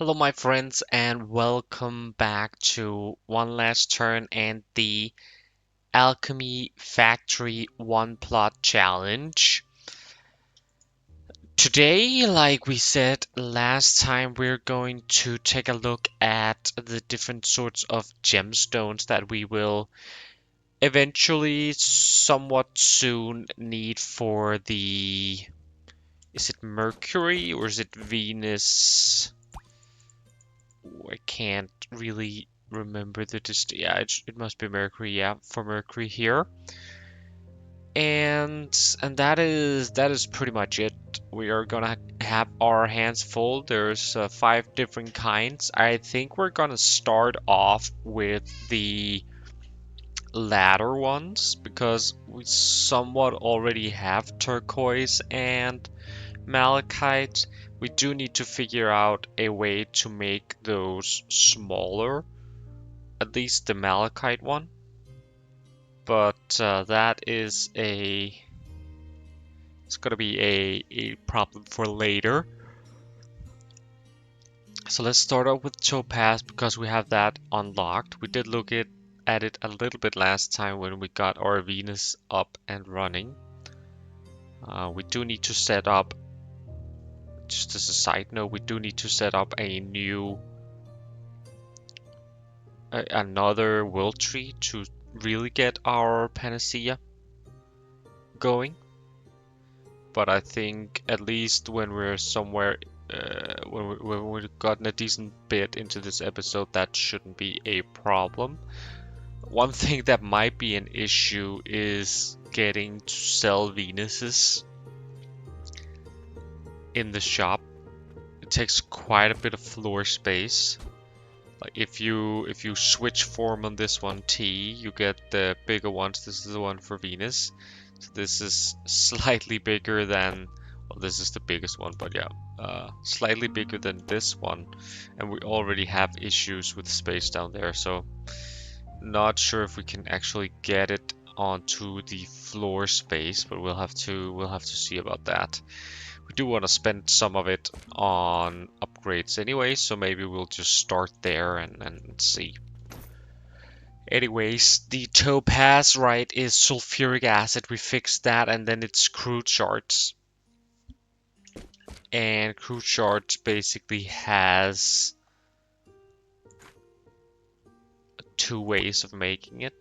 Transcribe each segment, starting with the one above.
Hello, my friends, and welcome back to One Last Turn and the Alchemy Factory One Plot Challenge. Today, like we said last time, we're going to take a look at the different sorts of gemstones that we will eventually, somewhat soon, need for the. Is it Mercury or is it Venus? I can't really remember the yeah, it must be Mercury, yeah, for Mercury here. And that is pretty much it. We are gonna have our hands full. There's 5 different kinds. I think we're gonna start off with the latter ones because we somewhat already have turquoise and malachite. We do need to figure out a way to make those smaller, at least the malachite one. But that is it's gonna be a problem for later. So let's start off with topaz because we have that unlocked. We did look at it a little bit last time when we got our Venus up and running. We do need to set up, just as a side note, we do need to set up a new another world tree to really get our panacea going. But I think at least when we're somewhere, when we've gotten a decent bit into this episode, that shouldn't be a problem. One thing that might be an issue is getting to sell Venuses in the shop. It takes quite a bit of floor space. Like if you switch form on this one T, you get the bigger ones. This is the one for Venus. So this is slightly bigger than, well, this is the biggest one, but yeah, slightly bigger than this one. And we already have issues with space down there, so not sure if we can actually get it onto the floor space, but we'll have to see about that. We do want to spend some of it on upgrades anyway, so maybe we'll just start there and see. Anyways, the topaz, right, is sulfuric acid. We fixed that, and then it's crude shards. And crude shards basically has 2 ways of making it.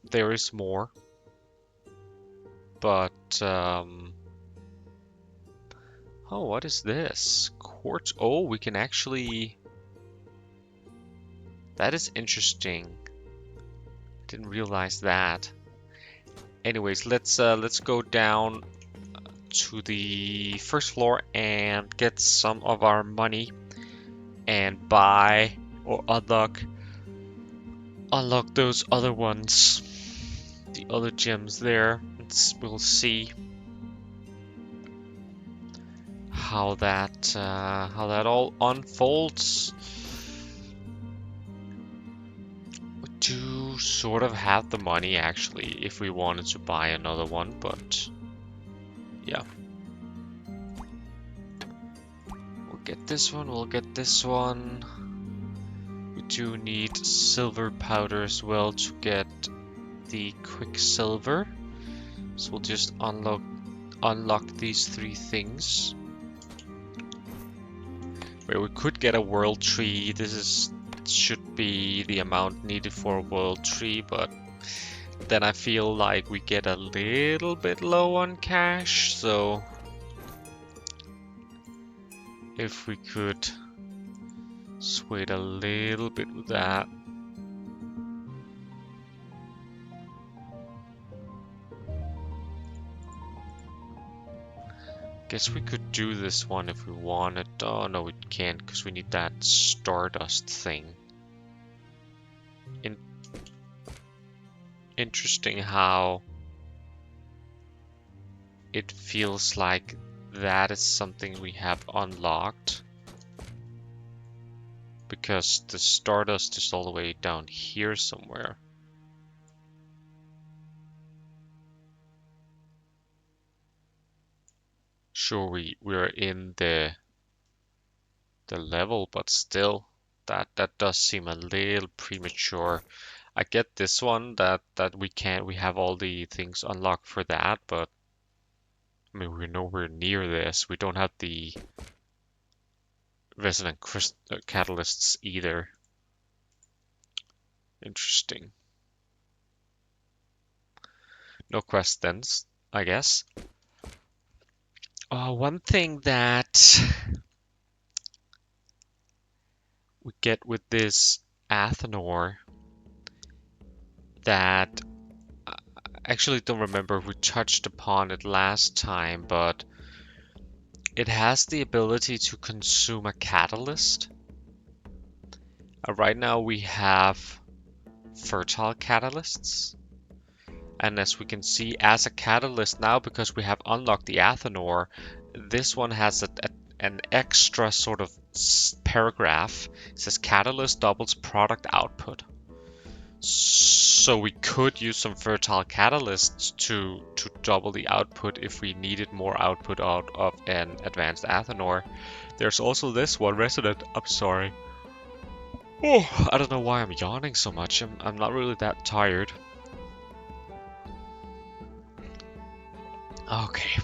There is more, but oh, what is this? Quartz. Oh, we can actually. That is interesting. Didn't realize that. Anyways, let's go down to the first floor and get some of our money and buy or unlock those other ones, the other gems there. We'll see how that all unfolds. We do sort of have the money actually if we wanted to buy another one, but yeah. We'll get this one, we'll get this one. We do need silver powder as well to get the quicksilver. So we'll just unlock these 3 things. Where we could get a world tree. Should be the amount needed for a world tree, but then I feel like we get a little bit low on cash, so if we could sway a little bit with that. Guess we could do this one if we wanted. Oh no, we can't because we need that stardust thing. Interesting how it feels like that is something we have unlocked. Because the stardust is all the way down here somewhere. Sure, we're in the the level, but still, that does seem a little premature. I get this one that we have all the things unlocked for that, but I mean we're nowhere near this. We don't have the resonant catalysts either. Interesting. No questions, I guess. One thing that we get with this Athanor that I actually don't remember if we touched upon it last time, but it has the ability to consume a catalyst. Right now we have fertile catalysts. And as we can see, as a catalyst now, because we have unlocked the Athanor, this one has an extra sort of paragraph. It says catalyst doubles product output. So we could use some fertile catalysts to double the output if we needed more output out of an advanced Athanor. There's also this one, Resonant. I'm sorry. Oh, I don't know why I'm yawning so much. I'm not really that tired. Okay.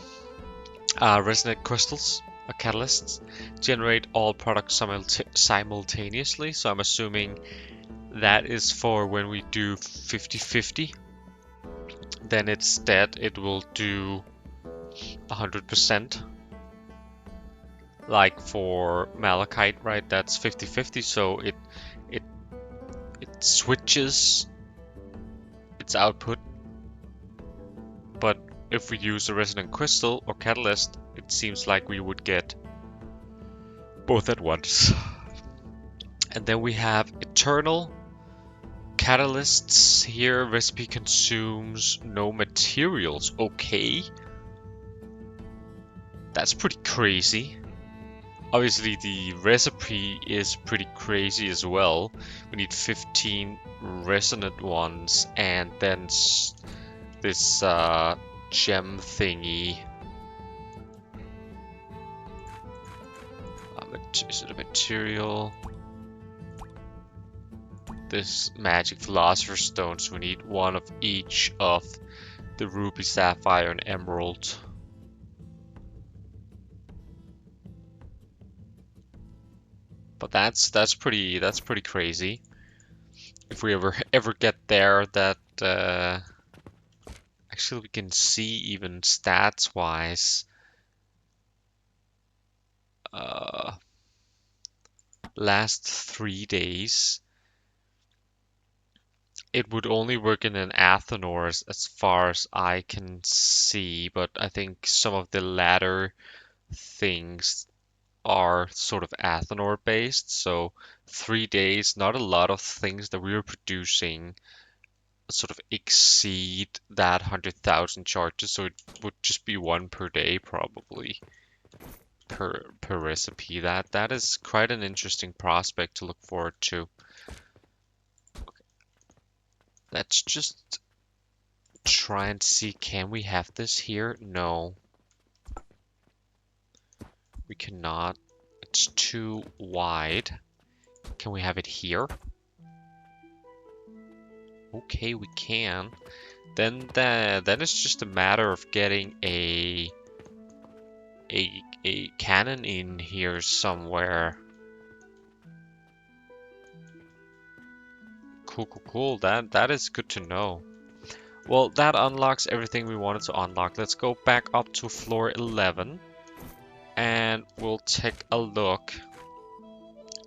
Resonant crystals, catalysts, generate all products simultaneously. So I'm assuming that is for when we do 50-50. Then instead it will do 100%. Like for malachite, right? That's 50-50. So it switches its output. But if we use a resonant crystal or catalyst, it seems like we would get both at once. And then we have eternal catalysts here. Recipe consumes no materials. Okay. That's pretty crazy. Obviously the recipe is pretty crazy as well. We need 15 resonant ones and then this gem thingy. Is it a material? This magic philosopher's stones. We need one of each of the ruby, sapphire, and emerald. But that's pretty crazy. If we ever get there, that actually we can see even stats wise. Last 3 days. It would only work in an Athanor as far as I can see, but I think some of the latter things are sort of Athanor based. So 3 days, not a lot of things that we are producing sort of exceed that 100,000 charges. So it would just be one per day probably per recipe. That is quite an interesting prospect to look forward to. Let's just try and see, can we have this here? No. We cannot. It's too wide. Can we have it here? Okay, we can. Then it's just a matter of getting a cannon in here somewhere. Cool. That is good to know. Well, that unlocks everything we wanted to unlock. Let's go back up to floor 11 and we'll take a look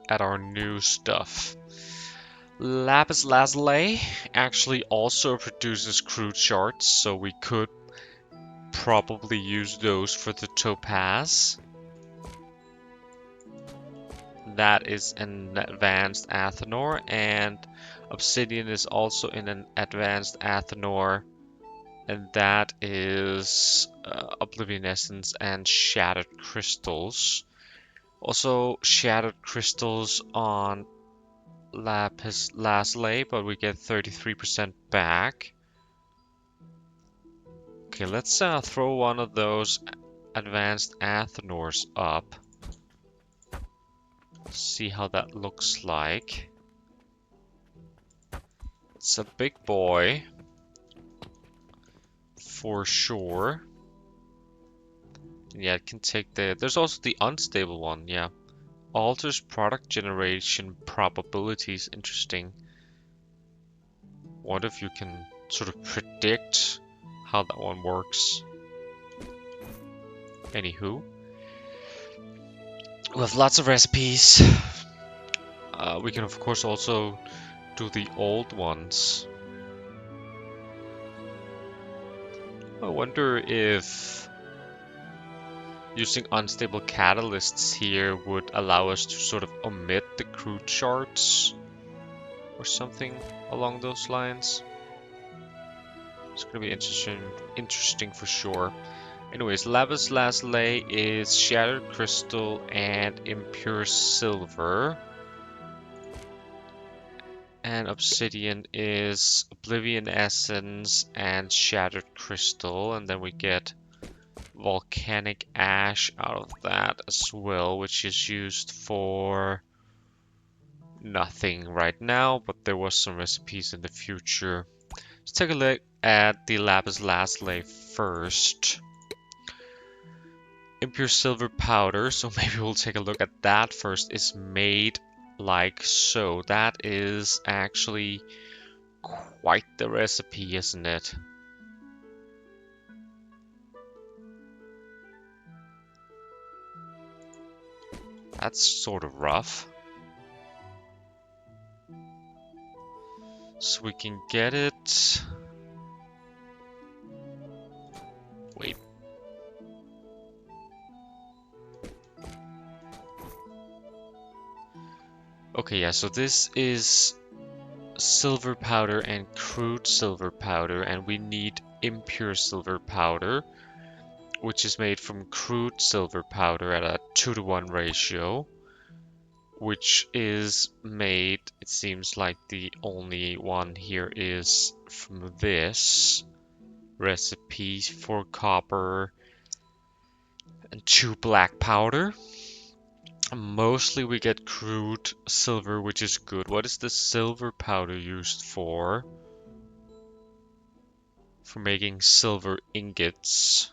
at our new stuff. Lapis Lazuli actually also produces crude shards, so we could probably use those for the topaz. That is an advanced Athanor, and obsidian is also in an advanced Athanor, and that is Oblivion Essence and Shattered Crystals. Also shattered crystals on Lapis Lazuli, but we get 33% back. Okay, let's throw one of those advanced Athanors up. See how that looks like. It's a big boy, for sure. Yeah, it can take the... There's also the unstable one, yeah. Alters product generation probabilities. Interesting. What if you can sort of predict how that one works? Anywho. We have lots of recipes. We can of course also do the old ones. I wonder if using unstable catalysts here would allow us to sort of omit the crude charts or something along those lines. It's gonna be interesting for sure. Anyways, Lapis Lazuli is shattered crystal and impure silver. And obsidian is oblivion essence and shattered crystal. And then we get volcanic ash out of that as well, which is used for nothing right now, but there was some recipes in the future. Let's take a look at the Lapis Lazuli first. Impure silver powder, so maybe we'll take a look at that first. Is made like so. That is actually quite the recipe, isn't it? That's sort of rough. So we can get it. Wait. Okay, yeah, so this is silver powder and crude silver powder, and we need impure silver powder, which is made from crude silver powder at a 2-to-1 ratio, which is made, it seems like the only one here is from this recipe for copper and 2 black powder. Mostly we get crude silver, which is good. What is the silver powder used for? For making silver ingots,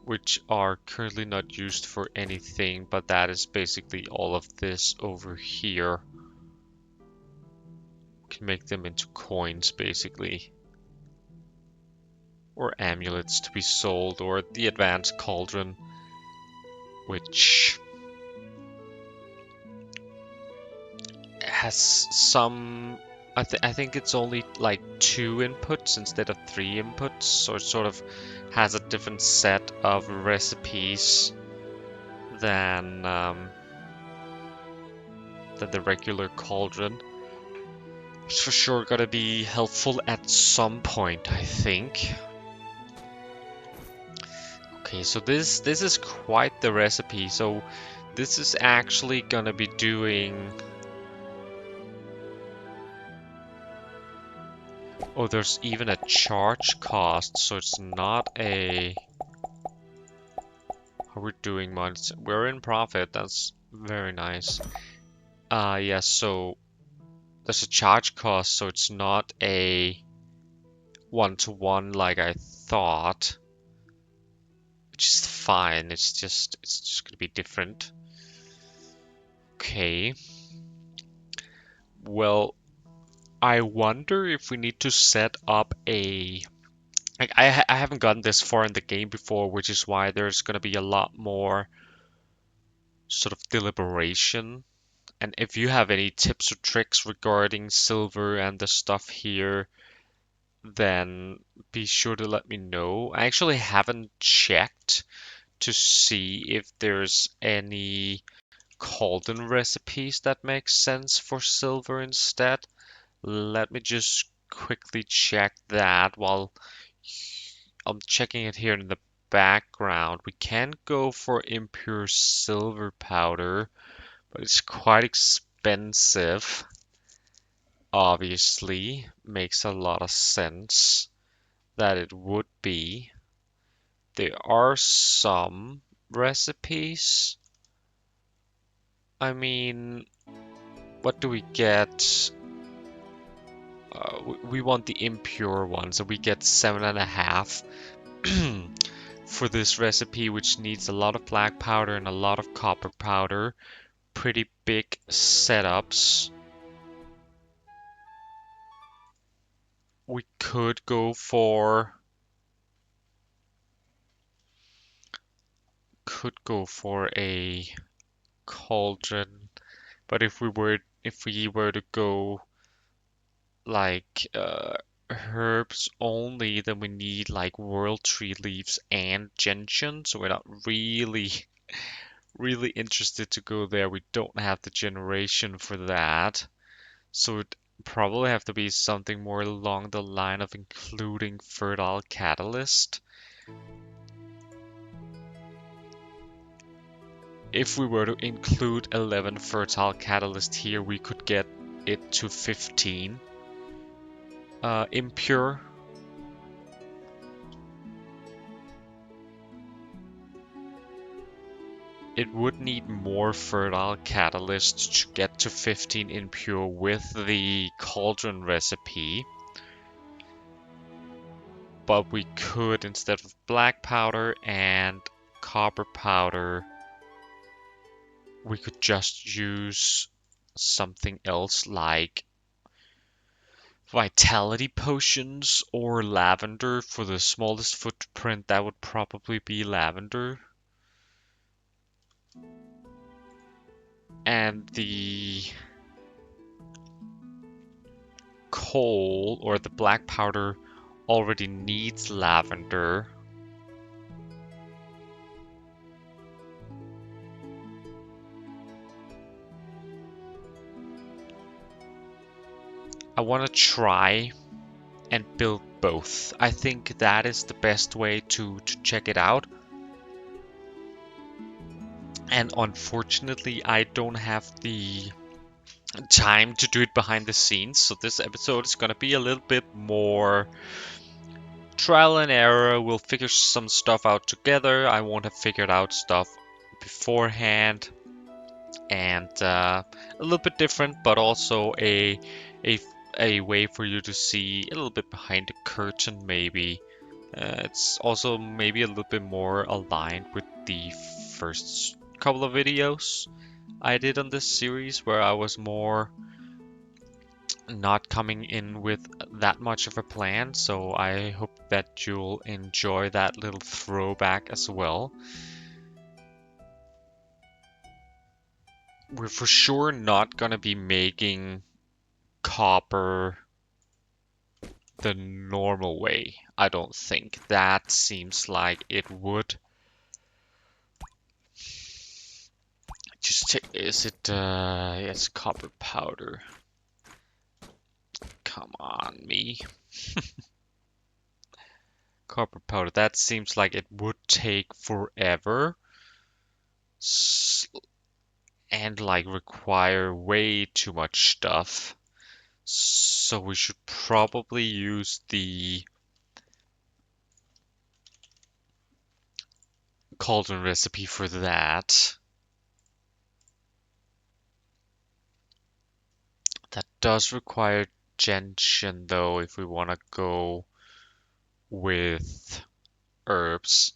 which are currently not used for anything, but that is basically all of this over here. We can make them into coins, basically. Or amulets to be sold, or the advanced cauldron, which has some... I think it's only like 2 inputs instead of 3 inputs, so it sort of has a different set of recipes than the regular cauldron. It's for sure gonna be helpful at some point, I think. Okay, so this is quite the recipe. So this is actually gonna be doing... Oh, there's even a charge cost, so it's not a... How we're doing months. We're in profit, that's very nice. Yeah, so there's a charge cost, so it's not a 1-to-1 like I thought. Which is fine, it's just gonna be different. Okay. Well, I wonder if we need to set up a... Like, I haven't gotten this far in the game before, which is why there's gonna be a lot more sort of deliberation. And if you have any tips or tricks regarding silver and the stuff here, then be sure to let me know. I actually haven't checked to see if there's any cauldron recipes that make sense for silver instead. Let me just quickly check that while I'm checking it here in the background. We can go for impure silver powder, but it's quite expensive. Obviously, makes a lot of sense that it would be. There are some recipes I mean, what do we get? We want the impure one, so we get 7.5 for this recipe, which needs a lot of black powder and a lot of copper powder. Pretty big setups. We could go for a cauldron, but if we were to go like herbs only, then we need like world tree leaves and gentian, so we're not really interested to go there. We don't have the generation for that, so it'd probably have to be something more along the line of including fertile catalyst. If we were to include 11 fertile catalyst here, we could get it to 15. Impure. It would need more fertile catalyst to get to 15 impure with the cauldron recipe. But we could, instead of black powder and copper powder, we could just use something else like vitality potions or lavender. For the smallest footprint, that would probably be lavender. And the coal or the black powder already needs lavender. I want to try and build both. I think that is the best way to check it out. And unfortunately, I don't have the time to do it behind the scenes, so this episode is gonna be a little bit more trial and error. We'll figure some stuff out together. I won't have figured out stuff beforehand, and a little bit different, but also a a way for you to see a little bit behind the curtain, maybe. It's also maybe a little bit more aligned with the first couple of videos I did on this series, where I was more not coming in with that much of a plan, so I hope that you'll enjoy that little throwback as well. We're for sure not gonna be making copper the normal way. I don't think. That seems like it would just take, is it yes, copper powder. Come on, me. Copper powder. That seems like it would take forever. And like require way too much stuff. So we should probably use the cauldron recipe for that. That does require gentian though, if we want to go with herbs.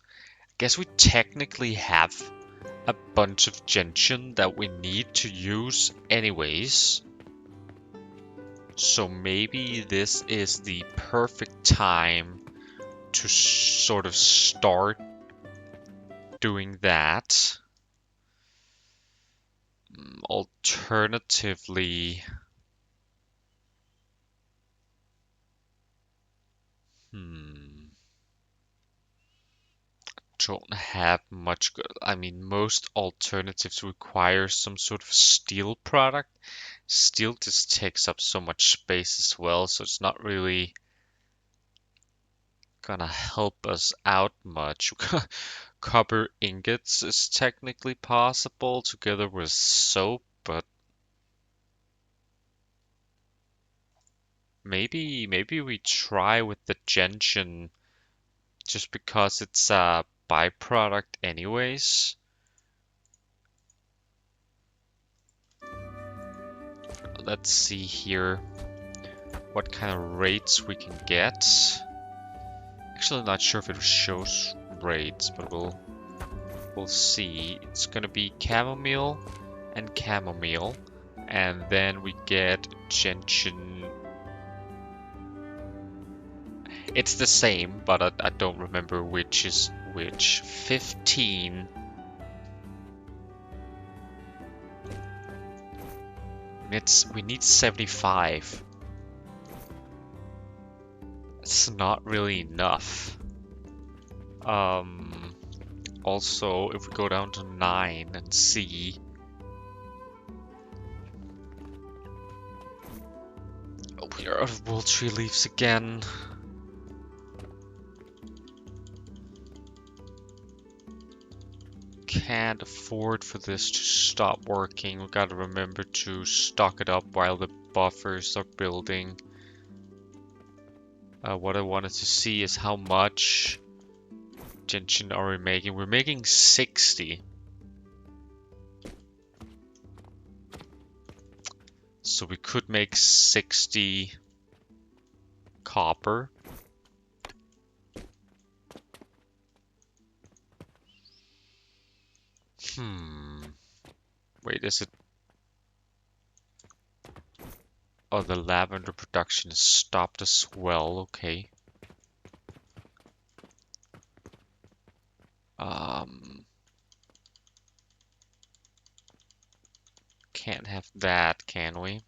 I guess we technically have a bunch of gentian that we need to use anyways. So maybe this is the perfect time to sort of start doing that. Alternatively, don't have much good. I mean, most alternatives require some sort of steel product. Steel just takes up so much space as well, so it's not really gonna help us out much. Copper ingots is technically possible together with soap, but maybe we try with the gentian just because it's a byproduct anyways. let's see here what kind of rates we can get. Actually, not sure if it shows rates, but we'll see. It's gonna be chamomile and chamomile, and then we get gentian. It's the same, but I don't remember which is which. 15. We need 75. It's not really enough. Also, if we go down to 9 and see. Oh, we are out of World Tree Leaves again. Can't afford for this to stop working. We gotta remember to stock it up while the buffers are building. What I wanted to see is how much gentian are we making. We're making 60. So we could make 60 copper. Wait, is it? Oh, the lavender production is stopped as well. Okay. Can't have that, can we?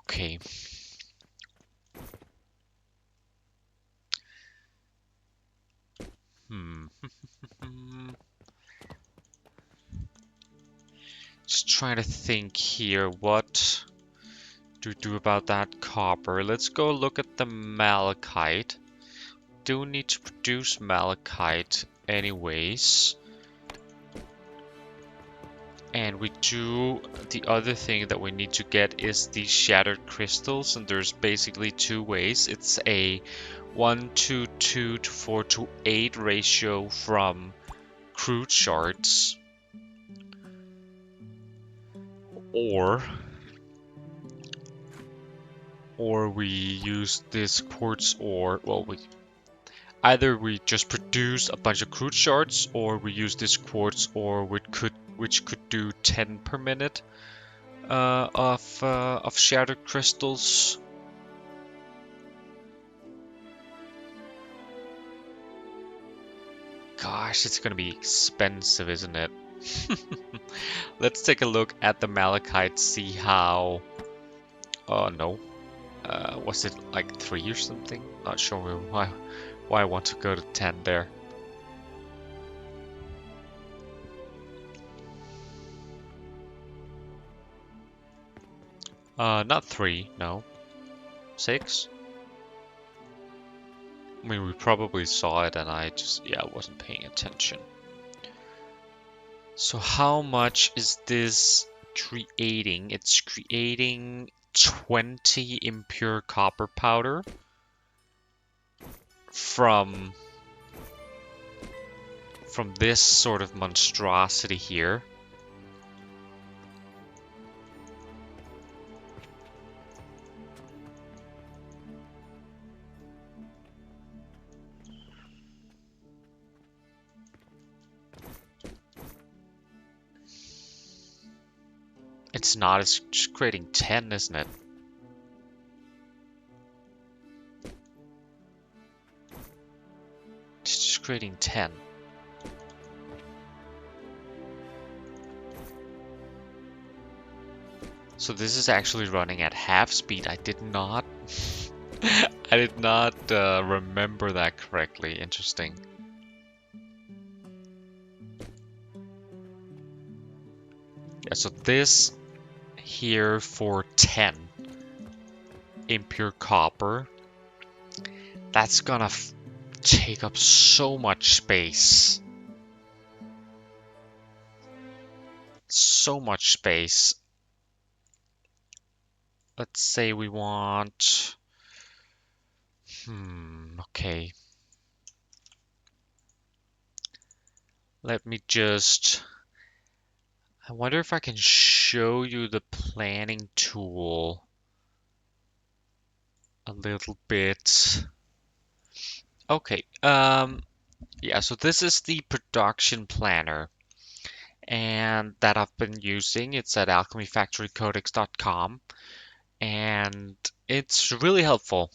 Okay. Just trying to think here. What do we do about that copper? Let's go look at the malachite. Do need to produce malachite anyways. And we do, the other thing that we need to get is these shattered crystals, and there's basically two ways. It's a 1:2 to 4:8 ratio from crude shards, or we use this quartz ore. Well, either we just produce a bunch of crude shards, or we use this quartz ore, which could do 10 per minute of shattered crystals. Gosh, it's gonna be expensive, isn't it? Let's take a look at the malachite, see how... Oh, no. Was it like 3 or something? Not sure why I want to go to 10 there. Not 3, no. 6? I mean, we probably saw it and I just, yeah, wasn't paying attention. So how much is this creating? It's creating 20 impure copper powder from this sort of monstrosity here. It's not, it's just creating 10, isn't it? It's just creating 10. So this is actually running at half speed. I did not I did not remember that correctly. Interesting. Yeah, so this here for 10 impure copper, that's gonna take up so much space. So much space. let's say we want, okay. Let me just, I wonder if I can show you the planning tool a little bit. Okay, yeah, so this is the production planner and that I've been using. It's at alchemyfactorycodex.com and it's really helpful.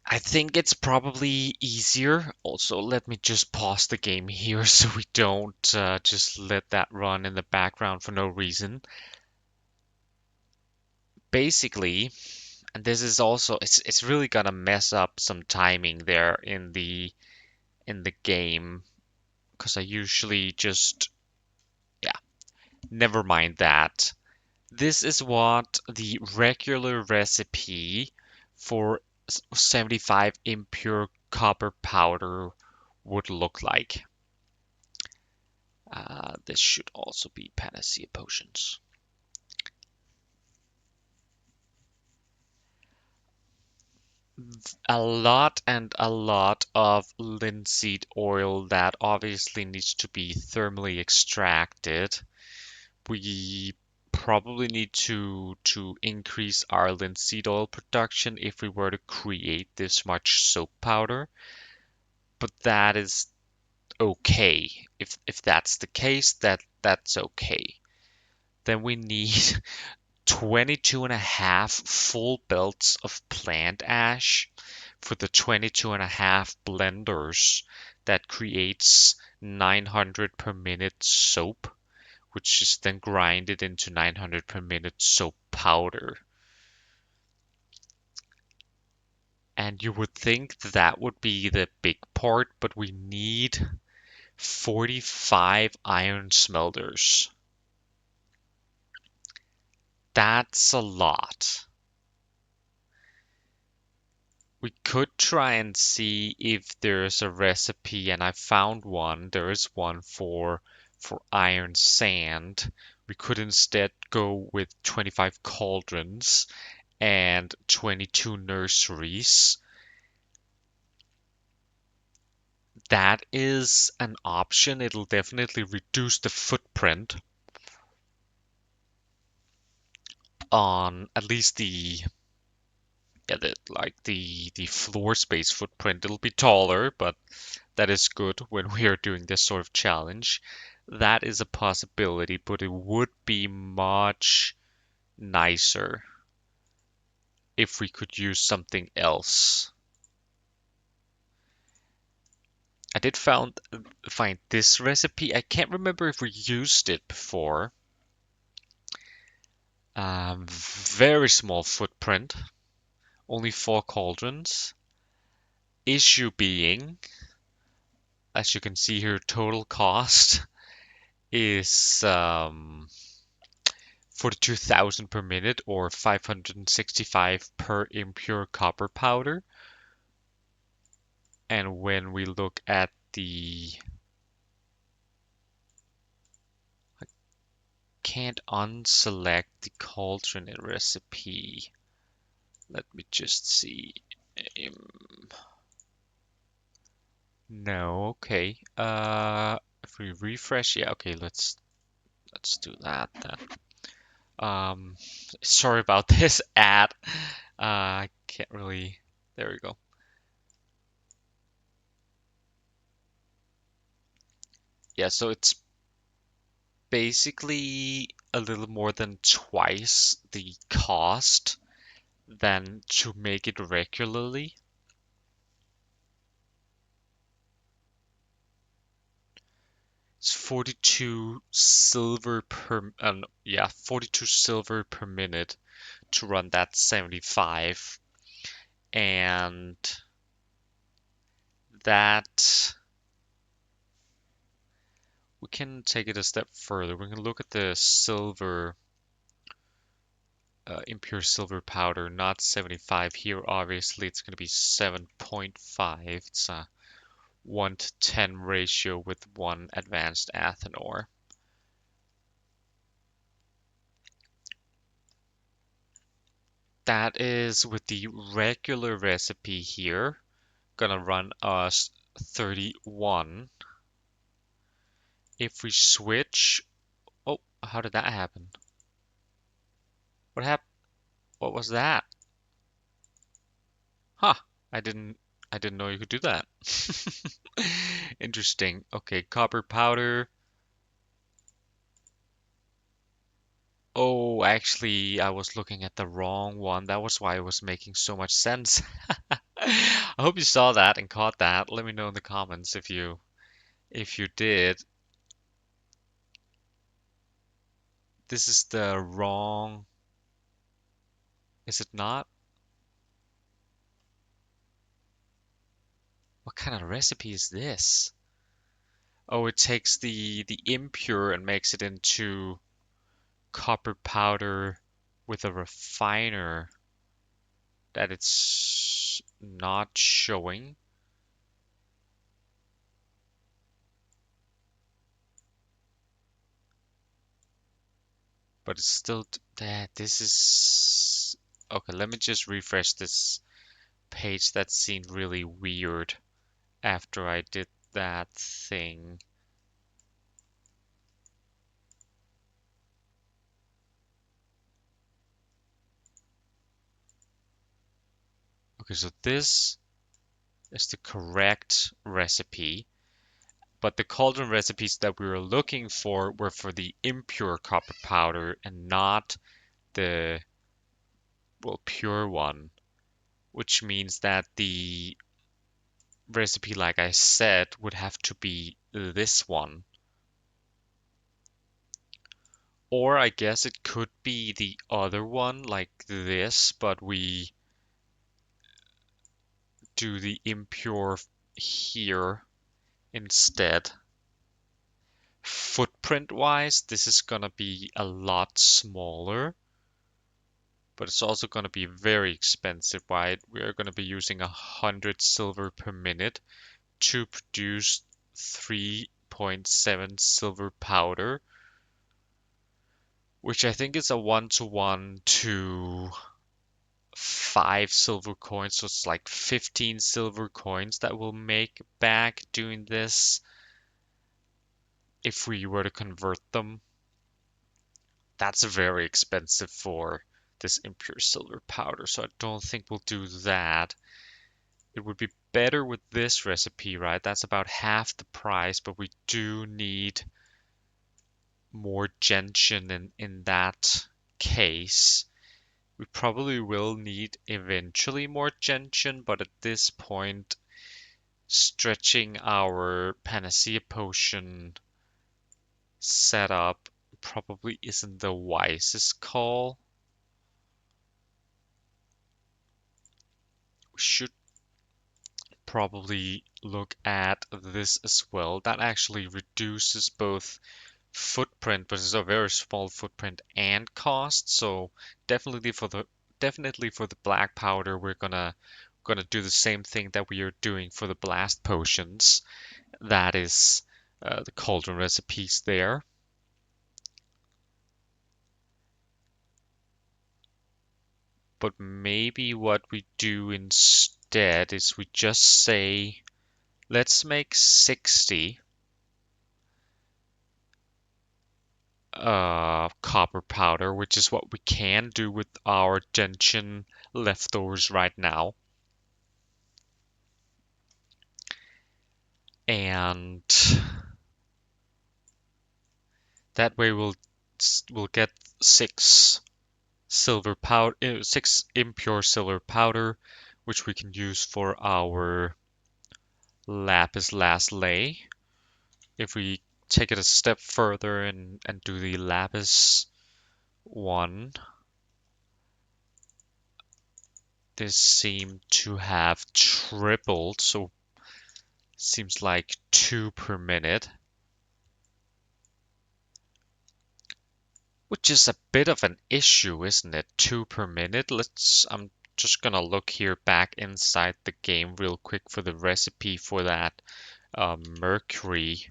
I think it's probably easier. Also, let me just pause the game here so we don't just let that run in the background for no reason. Basically, and this is also it's really gonna mess up some timing there in the game because I usually just yeah, never mind that. This is what the regular recipe for 75 impure copper powder would look like. This should also be panacea potions. A lot of linseed oil that obviously needs to be thermally extracted. We probably need to increase our linseed oil production if we were to create this much soap powder, but that is okay. If that's the case, that's okay. Then we need 22 and a half full belts of plant ash for the 22 and a half blenders that creates 900 per minute soap, which is then grinded into 900 per minute soap powder. And you would think that would be the big part, but we need 45 iron smelters. That's a lot. We could try and see if there's a recipe, and I found one. There is one for iron sand. We could instead go with 25 cauldrons and 22 nurseries. That is an option. It'll definitely reduce the footprint on at least the yeah, the floor space footprint. It'll be taller, but that is good when we are doing this sort of challenge. That is a possibility, but it would be much nicer if we could use something else. I did find this recipe. I can't remember if we used it before. Very small footprint, only 4 cauldrons. Issue being, as you can see here, total cost is 42,000 per minute or 565 per impure copper powder. And when we look at the, I can't unselect the cauldron recipe. Let me just see. No, okay. If we refresh, yeah, okay, let's do that then. Sorry about this ad. I can't really. There we go. Yeah, so it's basically a little more than twice the cost than to make it regularly. It's 42 silver per, yeah, 42 silver per minute to run that 75. And that we can take it a step further. We can look at the silver, impure silver powder, not 75 here. Obviously, it's going to be 7.5. It's a 1 to 10 ratio with 1 advanced Athanor. that is with the regular recipe here. Gonna run us 31. If we switch, oh, how did that happen? What happened? What was that? Huh, I didn't I didn't know you could do that. Interesting. Okay, copper powder. Oh, actually, I was looking at the wrong one. That was why it was making so much sense. I hope you saw that and caught that. Let me know in the comments if you did. This is the wrong, is it not? What kind of recipe is this? Oh, it takes the impure and makes it into copper powder with a refiner that it's not showing. But it's still that this is okay. Let me just refresh this page. That seemed really weird after I did that thing. Okay, so this is the correct recipe, but the cauldron recipes that we were looking for were for the impure copper powder and not the, well, pure one, which means that the recipe, like I said, would have to be this one. Or I guess it could be the other one, like this, but we do the impure here instead. Footprint-wise, this is gonna be a lot smaller, but it's also gonna be very expensive, right? We are gonna be using 100 silver per minute to produce 3.7 silver powder, which I think is a 1-to-1 to 5 silver coins, so it's like 15 silver coins that we'll make back doing this if we were to convert them. That's very expensive for this impure silver powder, so I don't think we'll do that. It would be better with this recipe, right? That's about half the price, but we do need more gentian in that case. We probably will need eventually more gentian, but at this point, stretching our panacea potion setup probably isn't the wisest call. We should probably look at this as well. That actually reduces both footprint, but it's a very small footprint, and cost. So definitely for the black powder, we're gonna do the same thing that we are doing for the blast potions. That is the cauldron recipes there. But maybe what we do instead is we just say, let's make 60 copper powder, which is what we can do with our gentian leftovers right now. And that way we'll get 6 impure silver powder, which we can use for our lapis lazuli. If we take it a step further and do the lapis one, this seemed to have tripled, so seems like 2 per minute, which is a bit of an issue, isn't it? 2 per minute. I'm just gonna look here back inside the game real quick for the recipe for that mercury.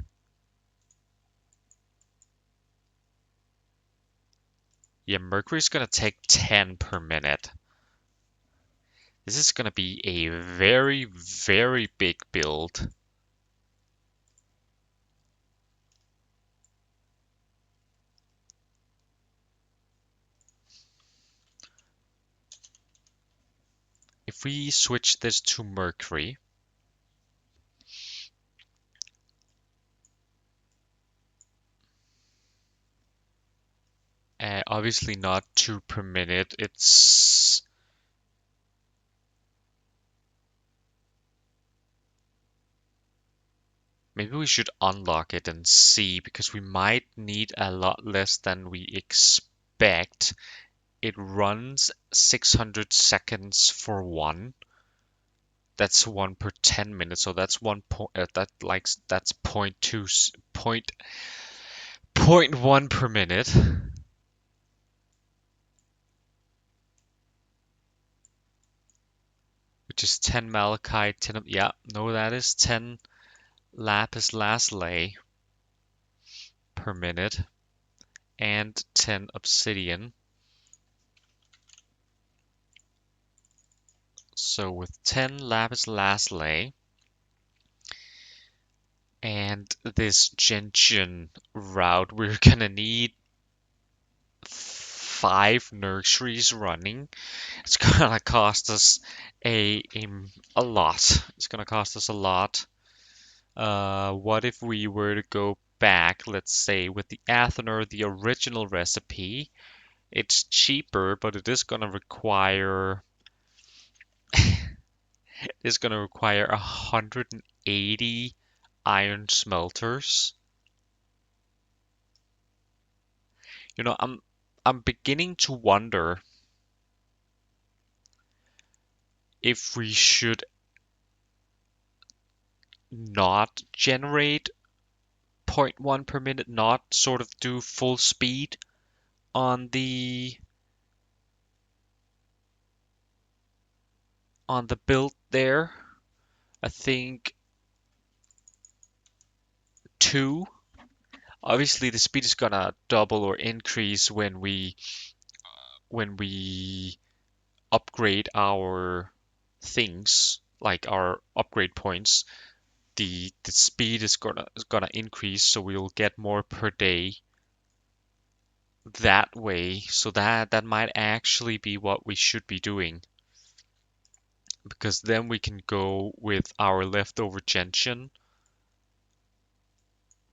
Yeah, mercury's gonna take 10 per minute. This is gonna be a very, very big build. If we switch this to Mercury, obviously not 2 per minute, it's... Maybe we should unlock it and see, because we might need a lot less than we expect. It runs 600 seconds for one. That's one per 10 minutes, so that's that's point one per minute. Which is 10 malachite, 10, yeah, no, that is 10 lapis lazuli per minute, and 10 obsidian. So with 10 lapis lazuli and this gentian route, we're gonna need 5 nurseries running. It's gonna cost us a lot. It's gonna cost us a lot. What if we were to go back, let's say, with the Athener, the original recipe? It's cheaper, but it is gonna require 180 iron smelters. You know, I'm beginning to wonder if we should not generate zero point 0.1 per minute, not sort of do full speed on the build there. I think 2. Obviously, the speed is gonna double or increase when we upgrade our things, like our upgrade points. The speed is gonna increase, so we'll get more per day that way. So that might actually be what we should be doing, because then we can go with our leftover gentian,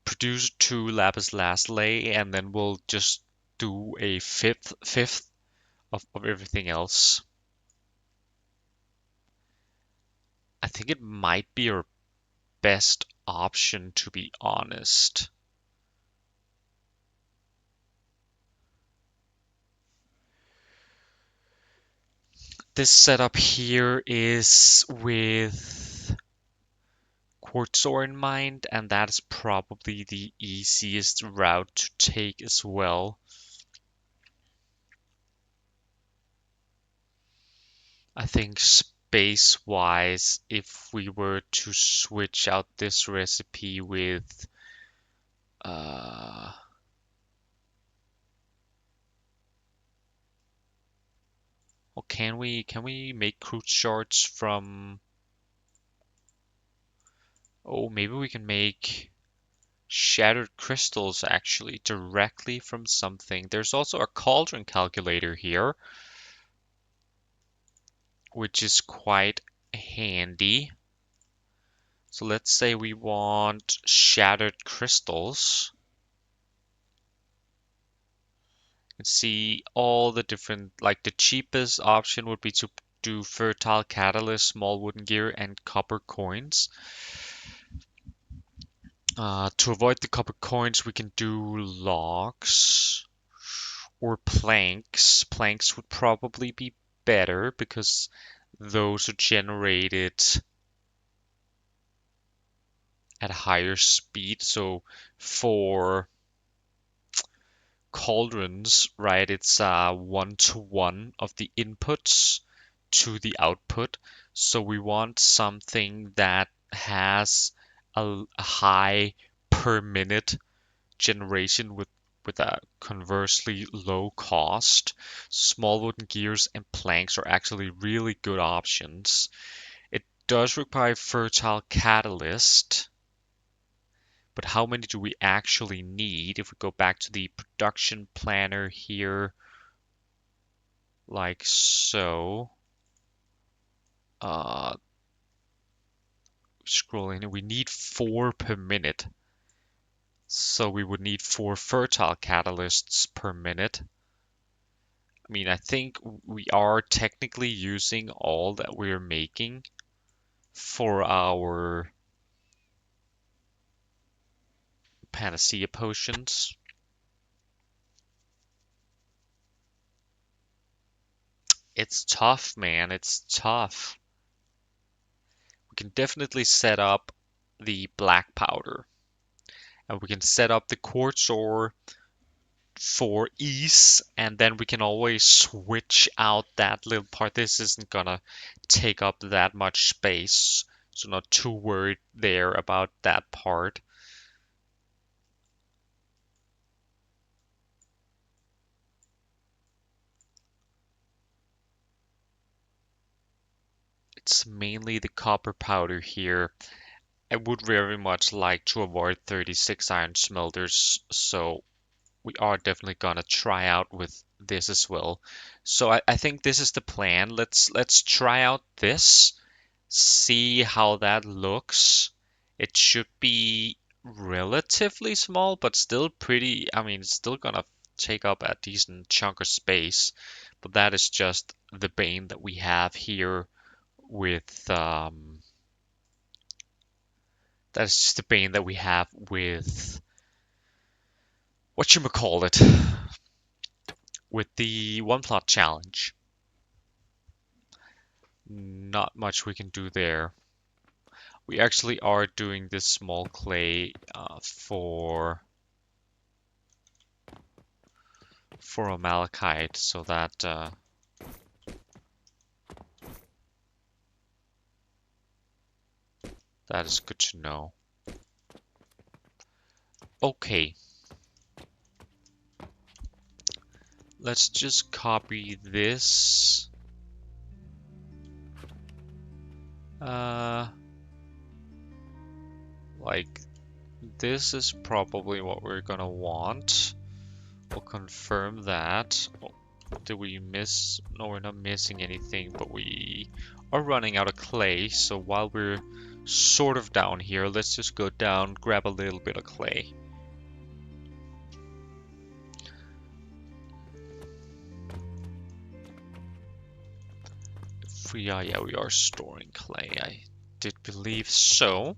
produce 2 lapis lazuli, and then we'll just do a fifth of everything else. I think it might be our best option, to be honest. This setup here is with quartz ore in mind, and that is probably the easiest route to take as well. I think space-wise, if we were to switch out this recipe with uh, well, can we make crude shards from... Oh, maybe we can make shattered crystals actually directly from something. There's also a cauldron calculator here, which is quite handy. So let's say we want shattered crystals. And see all the different, like the cheapest option would be to do fertile catalyst, small wooden gear, and copper coins. To avoid the copper coins, we can do logs or planks. Planks would probably be better because those are generated at a higher speed. So for cauldrons, right, it's 1-to-1 of the inputs to the output. So we want something that has a high per minute generation with with a conversely low cost. Small wooden gears and planks are actually really good options. It does require fertile catalyst, but how many do we actually need? If we go back to the production planner here, like so, scrolling, we need 4 per minute. So we would need 4 fertile catalysts per minute. I mean, I think we are technically using all that we're making for our panacea potions. It's tough, man. It's tough. We can definitely set up the black powder. And we can set up the quartz ore for ease, and then we can always switch out that little part. This isn't gonna take up that much space, so not too worried there about that part. It's mainly the copper powder here. I would very much like to avoid 36 iron smelters, so we are definitely gonna try out with this as well. So I think this is the plan. Let's try out this, see how that looks. It should be relatively small, but still pretty. I mean, it's still gonna take up a decent chunk of space, but that is just the bane that we have here with that's just the bane that we have with whatchamacallit, with the one plot challenge. Not much we can do there. We actually are doing this small clay for a malachite, so that that is good to know. Okay. Let's just copy this. Like, this is probably what we're gonna want. We'll confirm that. Oh, did we miss? No, we're not missing anything, but we are running out of clay. So while we're sort of down here, let's just go down, grab a little bit of clay. If we are, yeah, we are storing clay. I did believe so.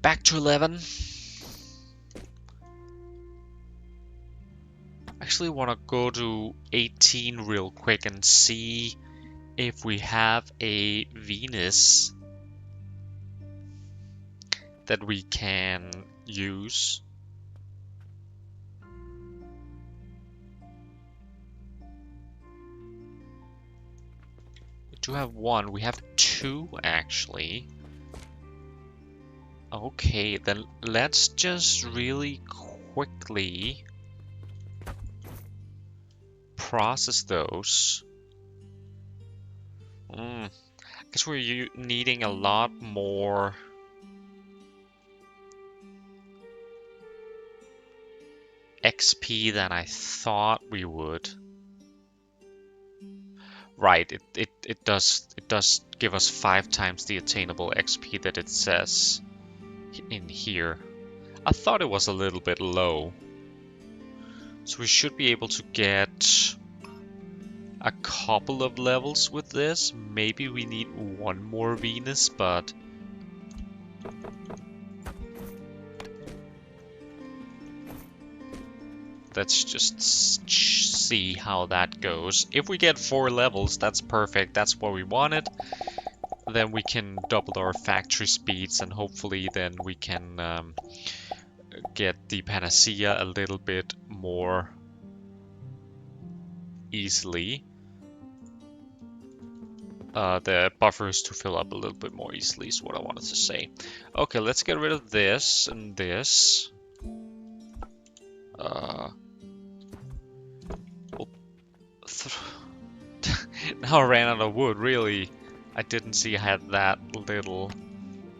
Back to 11. Actually want to go to 18 real quick and see if we have a Venus that we can use. We do have one. We have two, actually. Okay, then let's just really quickly process those. I guess we're needing a lot more XP than I thought we would. Right, it does give us 5 times the attainable XP that it says in here. I thought it was a little bit low. So we should be able to get a couple of levels with this. Maybe we need one more Venus, but let's just see how that goes. If we get 4 levels, that's perfect. That's what we wanted. Then we can double our factory speeds, and hopefully then we can get the panacea a little bit more easily. the buffers to fill up a little bit more easily is what I wanted to say. Okay, let's get rid of this and this. Now I ran out of wood, really. I didn't see I had that little.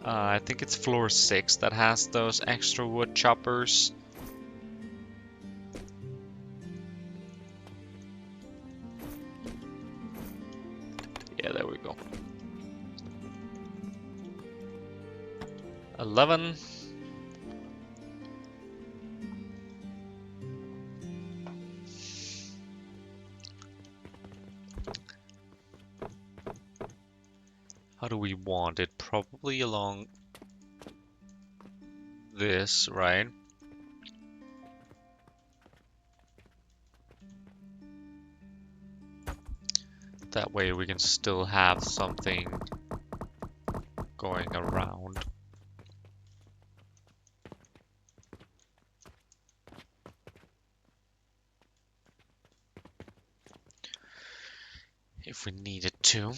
I think it's floor 6 that has those extra wood choppers. Yeah, there we go. 11. How do we want it? Probably along this, right? That way we can still have something going around. If we needed to.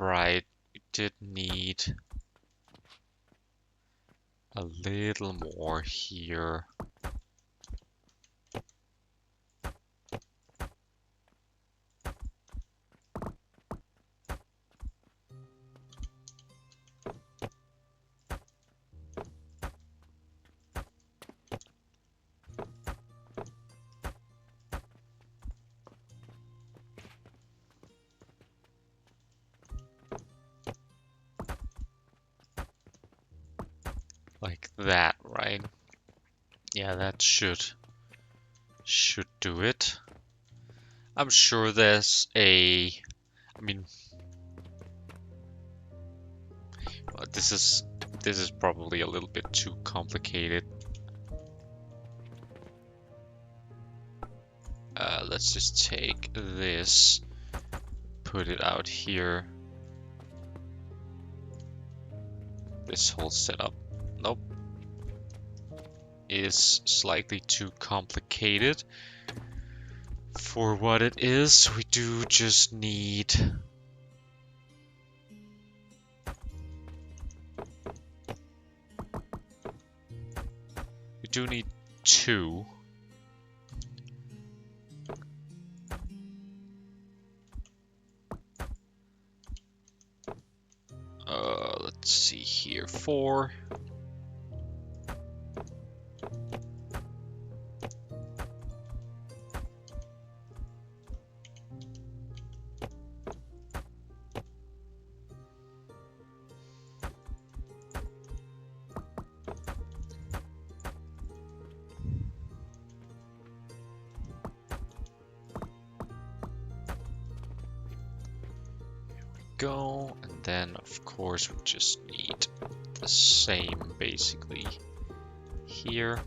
Right. We did need a little more here. Like that, right? Yeah, that should do it. I'm sure there's a, I mean, this is probably a little bit too complicated. Let's just take this, put it out here. This whole setup, nope, is slightly too complicated for what it is. We do just need two. Let's see here, 4. Go, and then of course we just need the same basically here.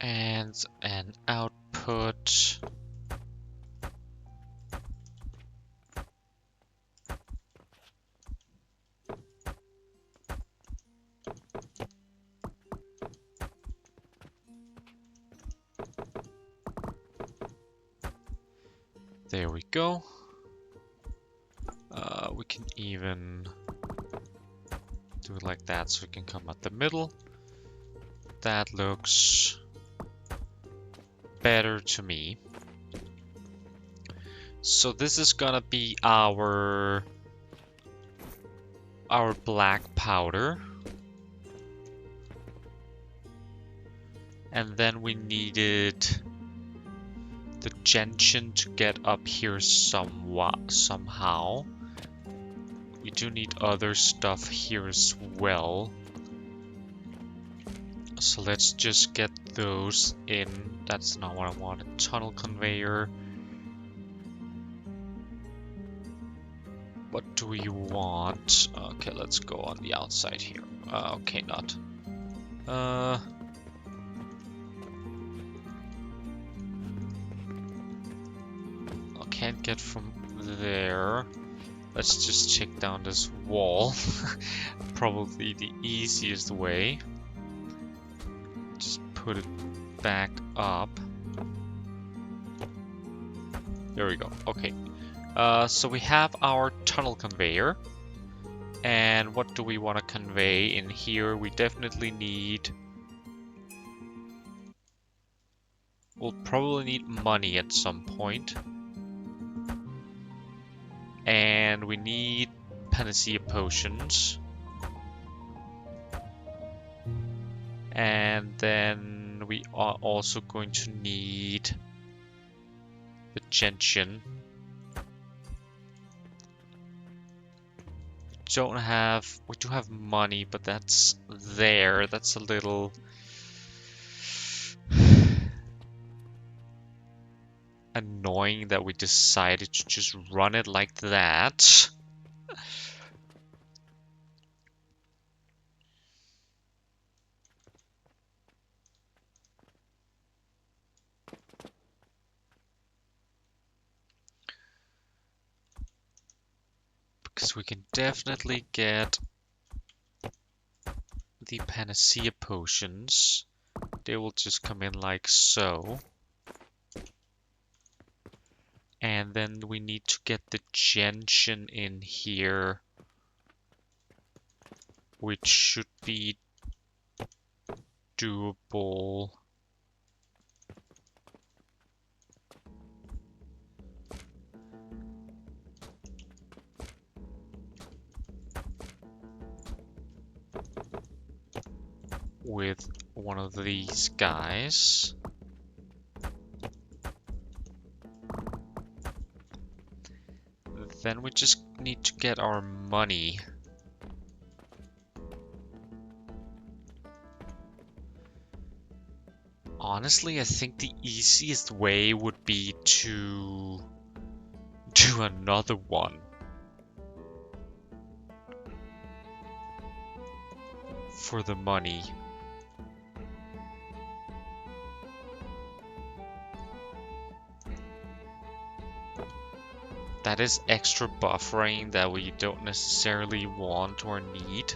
And an output. There we go. We can even do it like that so we can come at the middle. That looks better to me. So this is gonna be our black powder. And then we needed the gentian to get up here somehow. we do need other stuff here as well. So let's just get those in. That's not what I want. A tunnel conveyor. What do we want? Okay, let's go on the outside here. Okay, not. I can't get from there. Let's just check down this wall. Probably the easiest way. Just put it back up. There we go. Okay. So we have our tunnel conveyor. And what do we want to convey in here? We definitely need... We'll probably need money at some point. And we need panacea potions. And then we are also going to need the gentian. We do have money, but that's there. That's a little annoying that we decided to just run it like that. Because we can definitely get the panacea potions. They will just come in like so. And then we need to get the gentian in here, which should be doable. With one of these guys. Then we just need to get our money. Honestly, I think the easiest way would be to do another one. For the money. That is extra buffering that we don't necessarily want or need.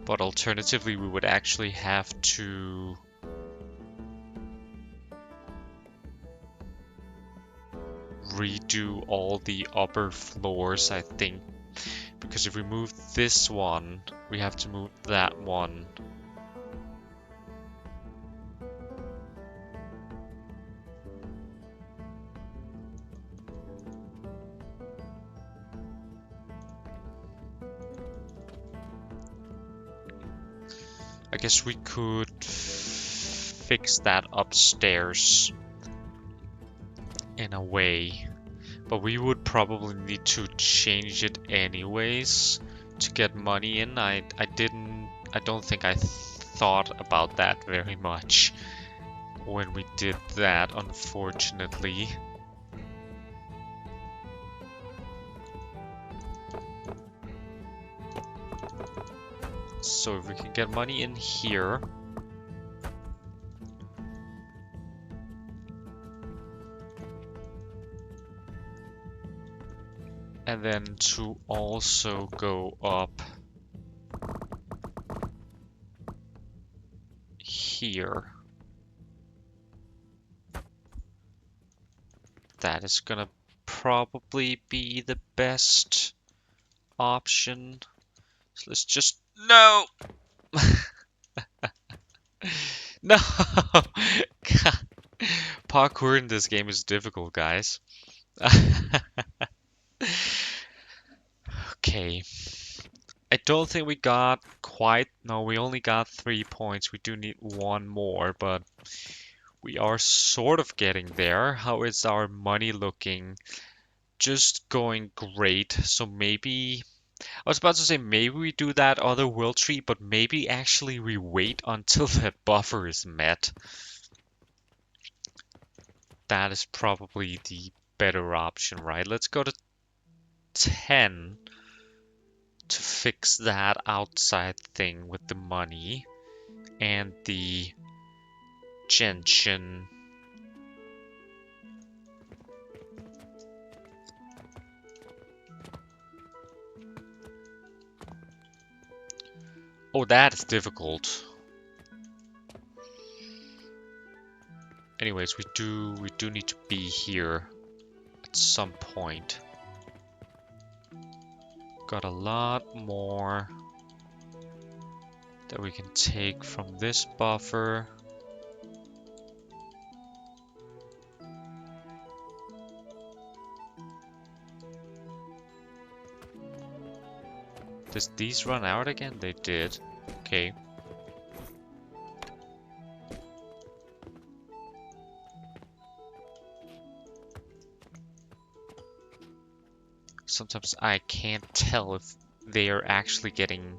But alternatively, we would actually have to redo all the upper floors, I think. Because if we move this one, we have to move that one. I guess we could fix that upstairs in a way, but we would probably need to change it anyways to get money in. I don't think I thought about that very much when we did that, unfortunately. So if we can get money in here. And then to also go up here. That is gonna probably be the best option. So let's just... No! No! God. Parkour in this game is difficult, guys. Okay. I don't think we got quite... No, we only got 3 points. We do need one more, but we are sort of getting there. How is our money looking? just going great, so maybe... I was about to say maybe we do that other world tree, but maybe actually we wait until the buffer is met. That is probably the better option, right? Let's go to 10 to fix that outside thing with the money and the gentian. Oh, that is difficult. Anyways, we do need to be here at some point. Got a lot more that we can take from this buffer. Does these run out again? They did. Okay. Sometimes I can't tell if they are actually getting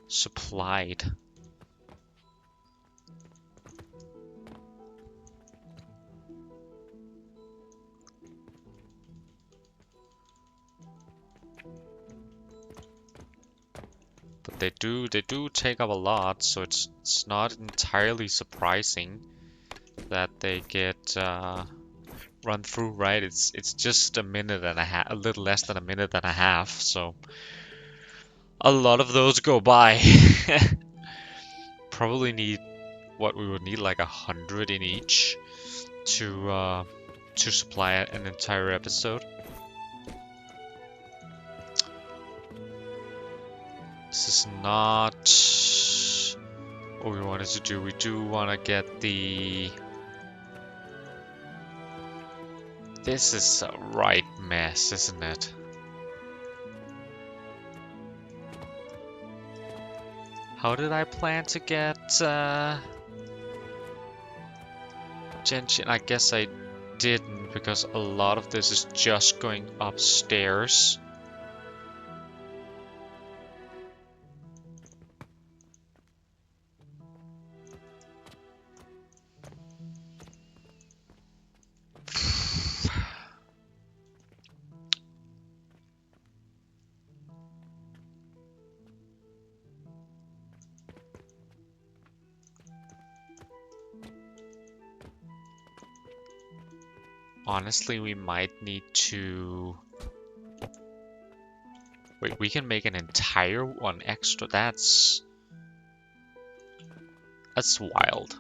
supplied. But they do take up a lot, so it's not entirely surprising that they get run through, right? It's just a minute and a half, a little less than a minute and a half, so a lot of those go by. Probably need what we would need, like 100 in each to supply an entire episode. This is not what we wanted to do. We do want to get the... This is a right mess, isn't it? How did I plan to get gentian? I guess I didn't, because a lot of this is just going upstairs. Honestly, we might need to... Wait, we can make an entire one extra. That's wild.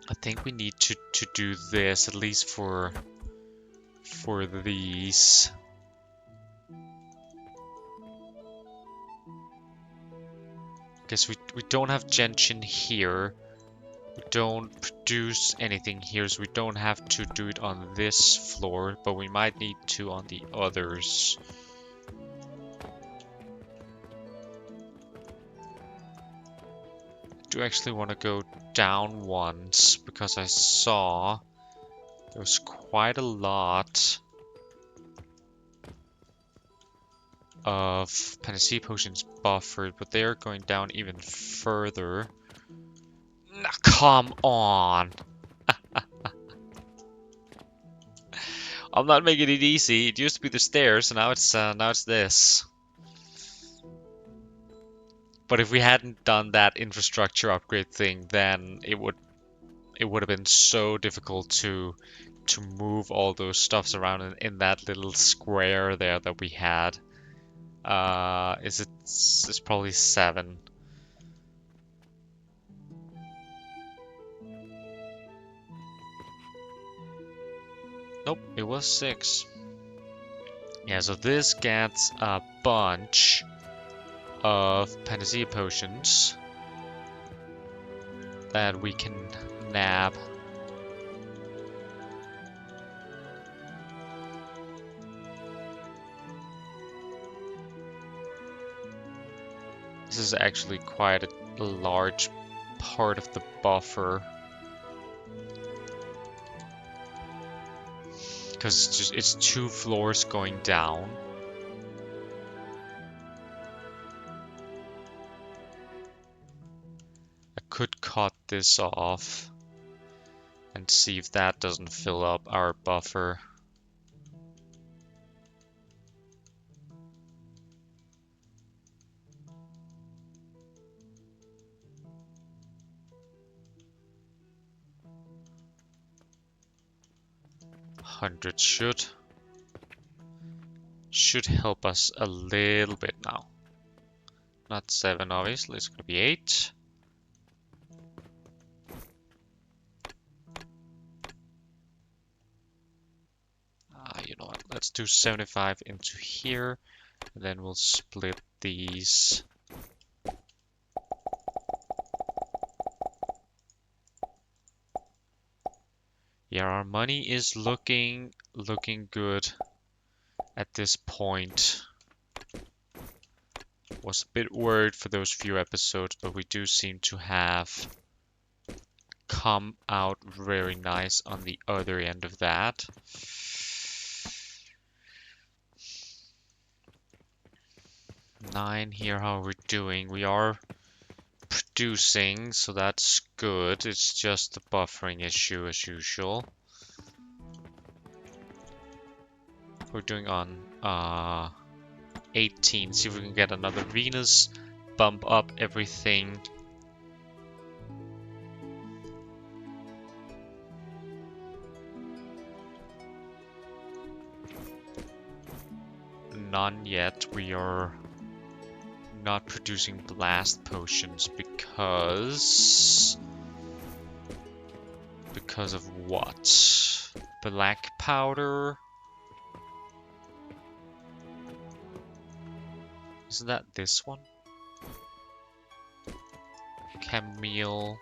I think we need to do this, at least for these. Guess we don't have gentian here. We don't produce anything here, so we don't have to do it on this floor, but we might need to on the others. I do actually want to go down once, because I saw there was quite a lot of panacea potions buffered, but they are going down even further. Nah, come on! I'm not making it easy. It used to be the stairs, and now it's this. But if we hadn't done that infrastructure upgrade thing, then it would have been so difficult to move all those stuffs around in that little square there that we had. It's probably 7. Nope, it was 6. Yeah, so this gets a bunch of panacea potions that we can nab. This is actually quite a large part of the buffer. because it's 2 floors going down. I could cut this off and see if that doesn't fill up our buffer. $100 should help us a little bit now. Not 7, obviously, it's gonna be 8. You know what, let's do 75 into here, and then we'll split these. Yeah, our money is looking good at this point. Was a bit worried for those few episodes, but we do seem to have come out very nice on the other end of that. Nine here, how are we doing? We are producing, so that's good. It's just the buffering issue as usual. We're doing on 18. See if we can get another Venus, bump up everything. None yet. We are not producing blast potions because of what? Black powder? Isn't that this one? Camille.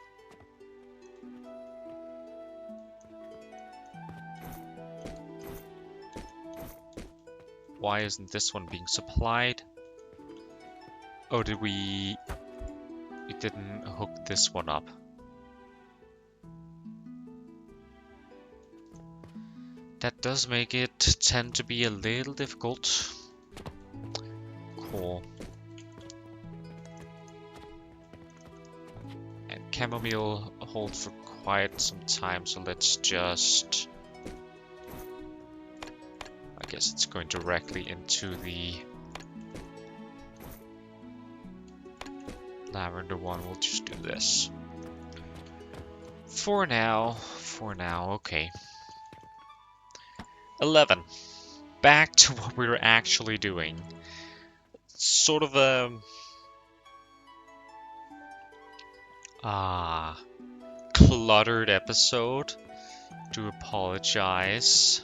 Why isn't this one being supplied? Oh, we didn't hook this one up. That does make it tend to be a little difficult. Cool. And chamomile holds for quite some time, so let's just... I guess it's going directly into the lavender one. We'll just do this. For now, okay. 11. Back to what we were actually doing. Sort of a... cluttered episode. Do apologize.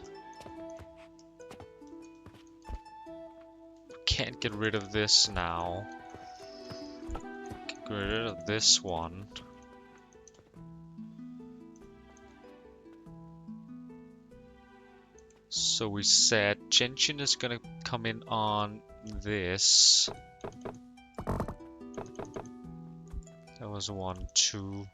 Can't get rid of this now. Get rid of this one. So we said gentian is gonna come in on this. That was 1, 2.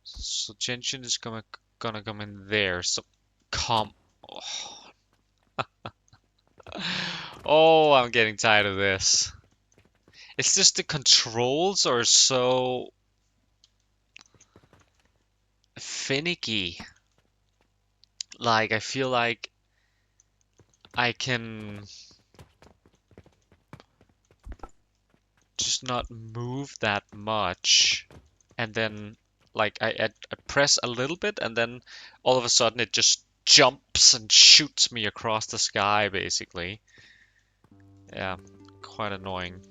So gentian is gonna come in there. So come. Oh, I'm getting tired of this. It's just the controls are so finicky. Like, I feel like I can just not move that much. And then, like, I press a little bit, and then all of a sudden it just jumps and shoots me across the sky, basically. Yeah, quite annoying.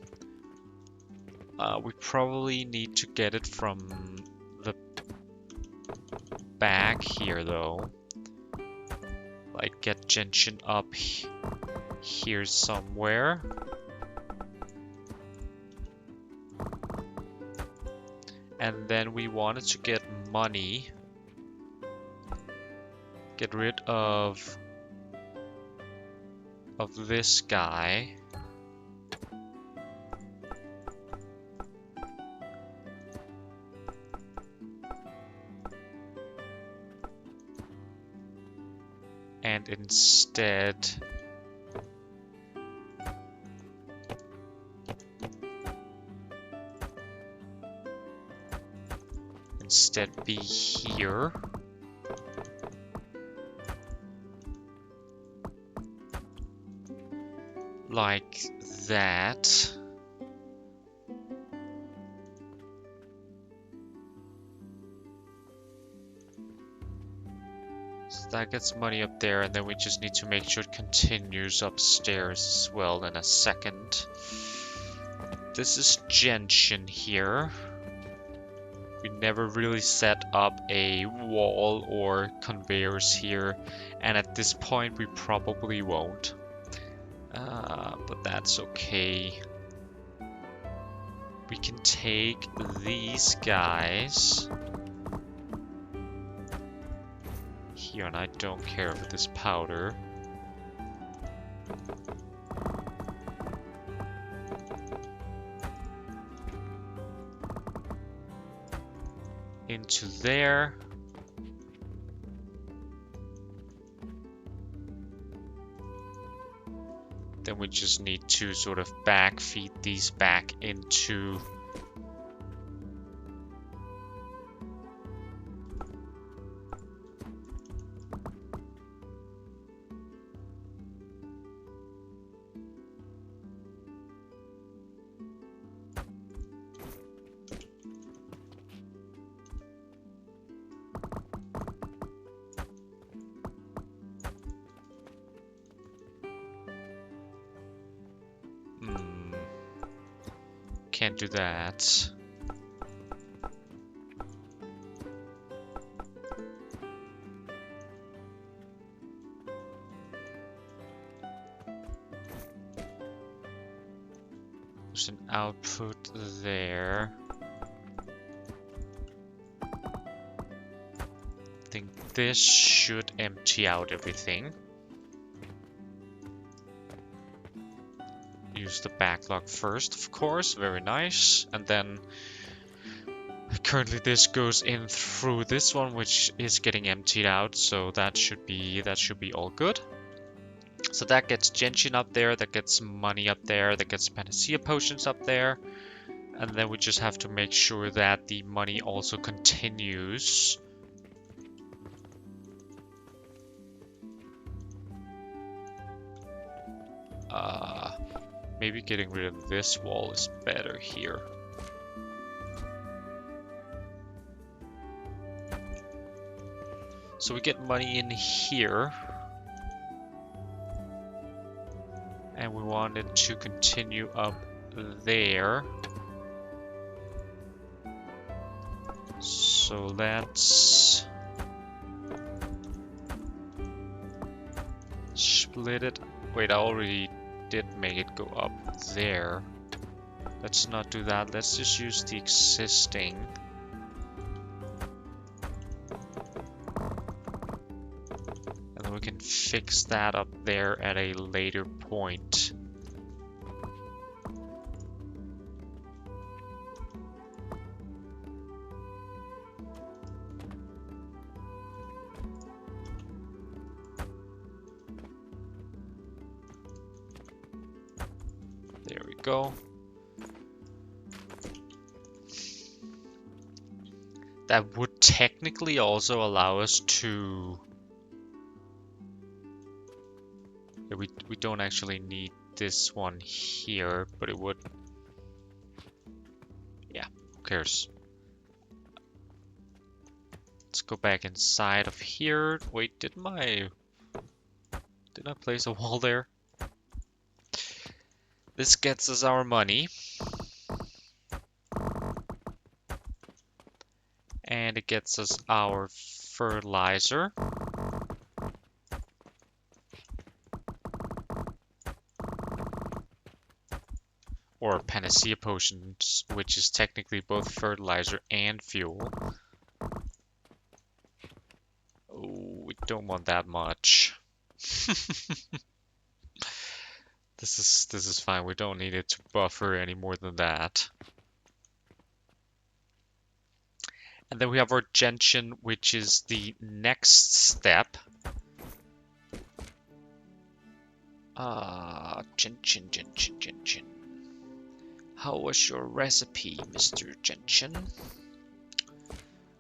We probably need to get it from the back here, though. Like, get gentian up here somewhere. And then we wanted to get money. Get rid of this guy. instead be here. Like that. So that gets money up there, and then we just need to make sure it continues upstairs as well in a second. This is gentian here. We never really set up a wall or conveyors here, and at this point we probably won't. But that's okay. We can take these guys here, and I don't care for this powder. Into there. Then we just need to sort of backfeed these back into can't do that. There's an output there. I think this should empty out everything. Use the backlog first, of course, very nice. And then currently this goes in through this one, which is getting emptied out, so that should be all good. So that gets gentian up there, that gets money up there, that gets panacea potions up there. And then we just have to make sure that the money also continues. Maybe getting rid of this wall is better here. So we get money in here. And we want it to continue up there. So let's split it. Wait, I already did make it go up there. Let's not do that. Let's just use the existing. And then we can fix that up there at a later point. There we go. That would technically also allow us to... We don't actually need this one here, but it would... Yeah, who cares? Let's go back inside of here. Wait, didn't I place a wall there? This gets us our money. And it gets us our fertilizer. Or panacea potions, which is technically both fertilizer and fuel. Oh, we don't want that much. This is fine. We don't need it to buffer any more than that. And then we have our gentian, which is the next step. Gentian. How was your recipe, Mr. Gentian?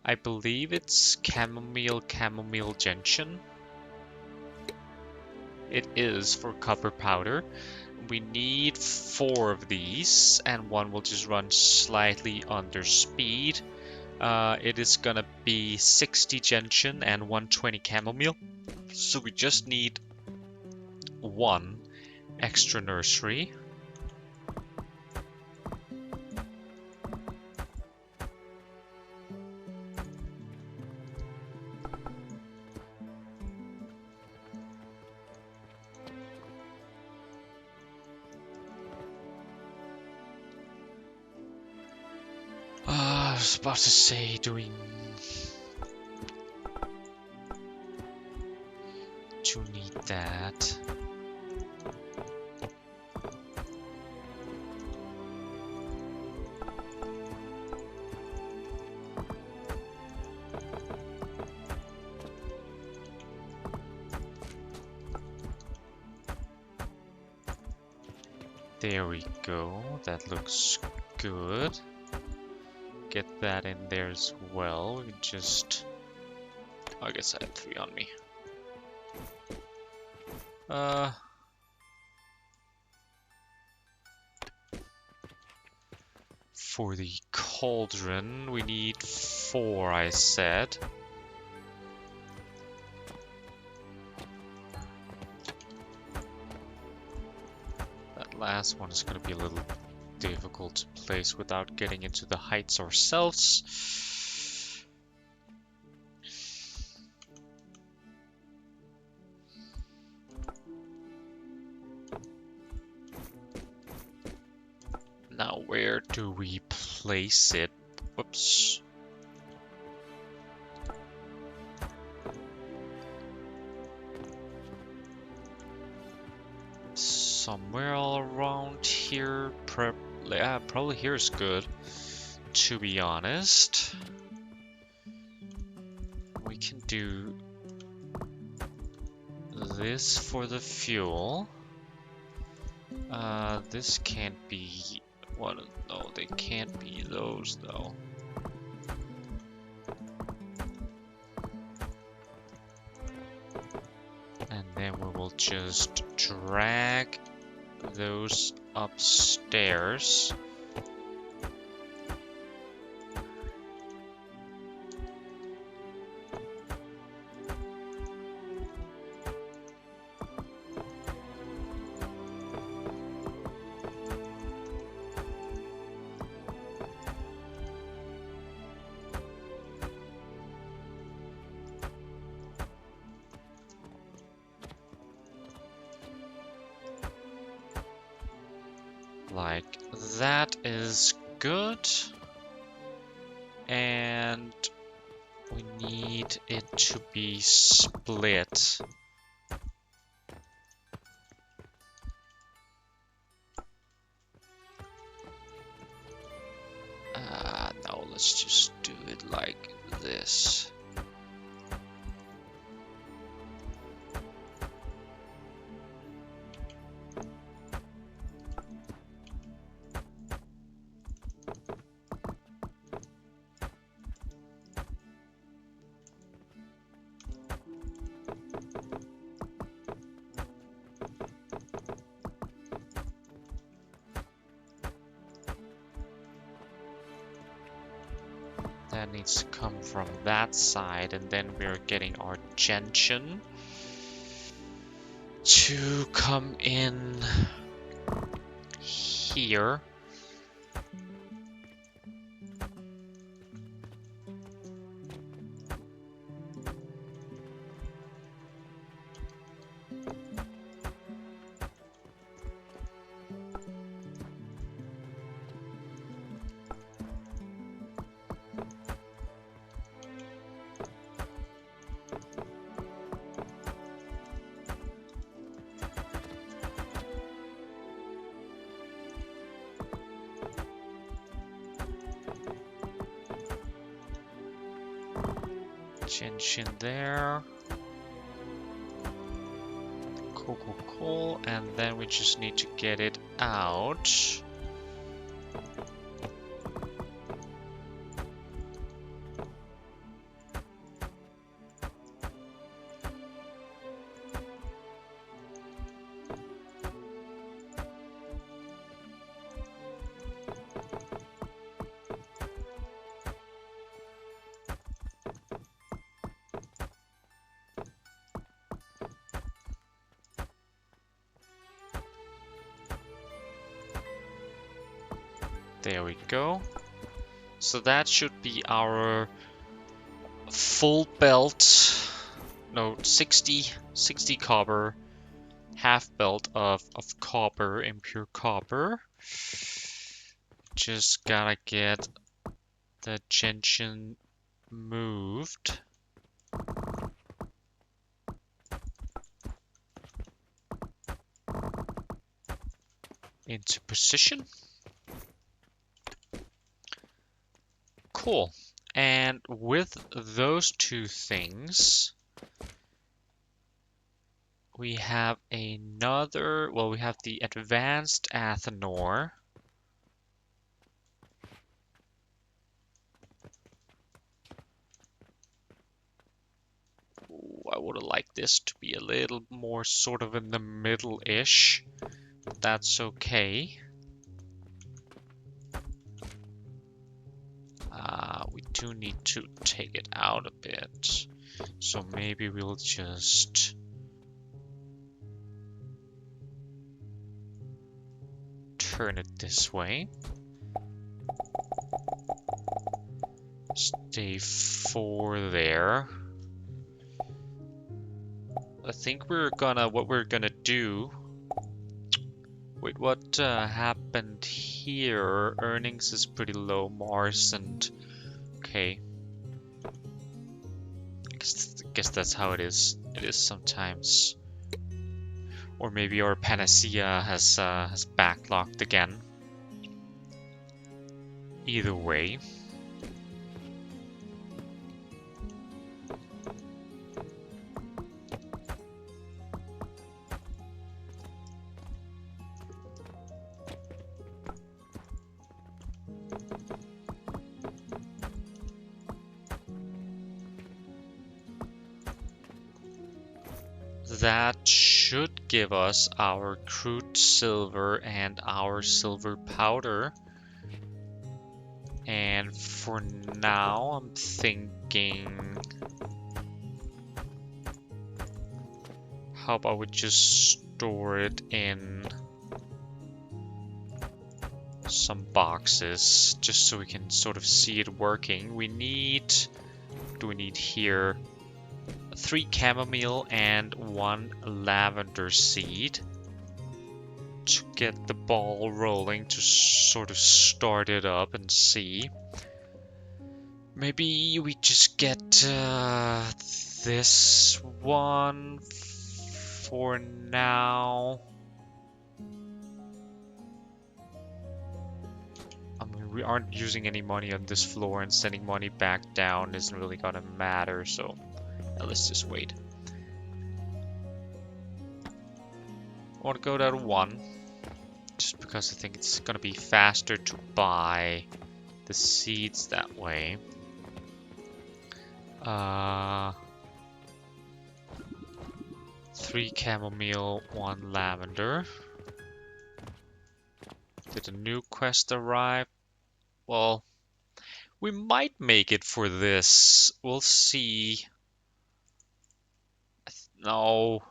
I believe it's chamomile gentian. It is for copper powder. We need 4 of these, and one will just run slightly under speed. It is gonna be 60 gentian and 120 chamomile. So we just need 1 extra nursery. I was about to say doing to need that. There we go. That looks good. Get that in there as well. We just... I guess I have 3 on me. For the cauldron, we need 4, I said. That last one is going to be a little difficult to place without getting into the heights ourselves. Now, where do we place it? Whoops. Somewhere all around here. Probably here is good, to be honest. We can do this for the fuel. This can't be one. No, they can't be those though. And then we will just drag those upstairs. Like that is good. And we need it to be split. No, let's just do it like this. That needs to come from that side, and then we're getting our gentian to come in here. Gentian there. Cool, cool, cool. And then we just need to get it out. There we go. So that should be our full belt. No, 60 copper. Half belt of copper, impure copper. Just gotta get the gentian moved. Into position. Cool. And with those two things, we have another, well, we have the advanced Athanor. Ooh, I would have liked this to be a little more sort of in the middle-ish, but that's okay. We do need to take it out a bit, so maybe we'll just turn it this way. Stay 4 there. I think what we're gonna do. Wait, what happened here? Earnings is pretty low. Mars and okay. I guess that's how it is. It is sometimes. Or maybe our panacea has backlogged again. Either way. That should give us our crude silver and our silver powder. And for now, I'm thinking, how about we just store it in some boxes, just so we can sort of see it working. We need, what do we need here? 3 chamomile and 1 lavender seed to get the ball rolling, to sort of start it up and see. Maybe we just get this one for now. I mean, we aren't using any money on this floor, and sending money back down isn't really gonna matter, so let's just wait. I want to go down to 1, just because I think it's gonna be faster to buy the seeds that way. 3 chamomile, 1 lavender. Did a new quest arrive? Well, we might make it for this. We'll see. No.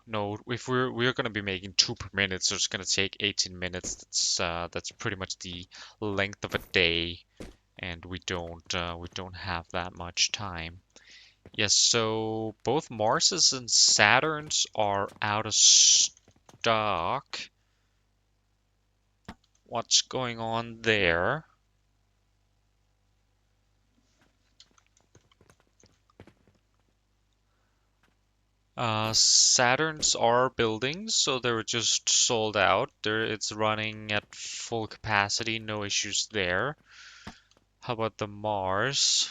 If we're gonna be making 2 per minute, so it's gonna take 18 minutes. That's pretty much the length of a day, and we don't have that much time. Yes, so both Mars's and Saturn's are out of stock. What's going on there? Saturns are buildings, so they were just sold out. It's running at full capacity, no issues there. How about the Mars?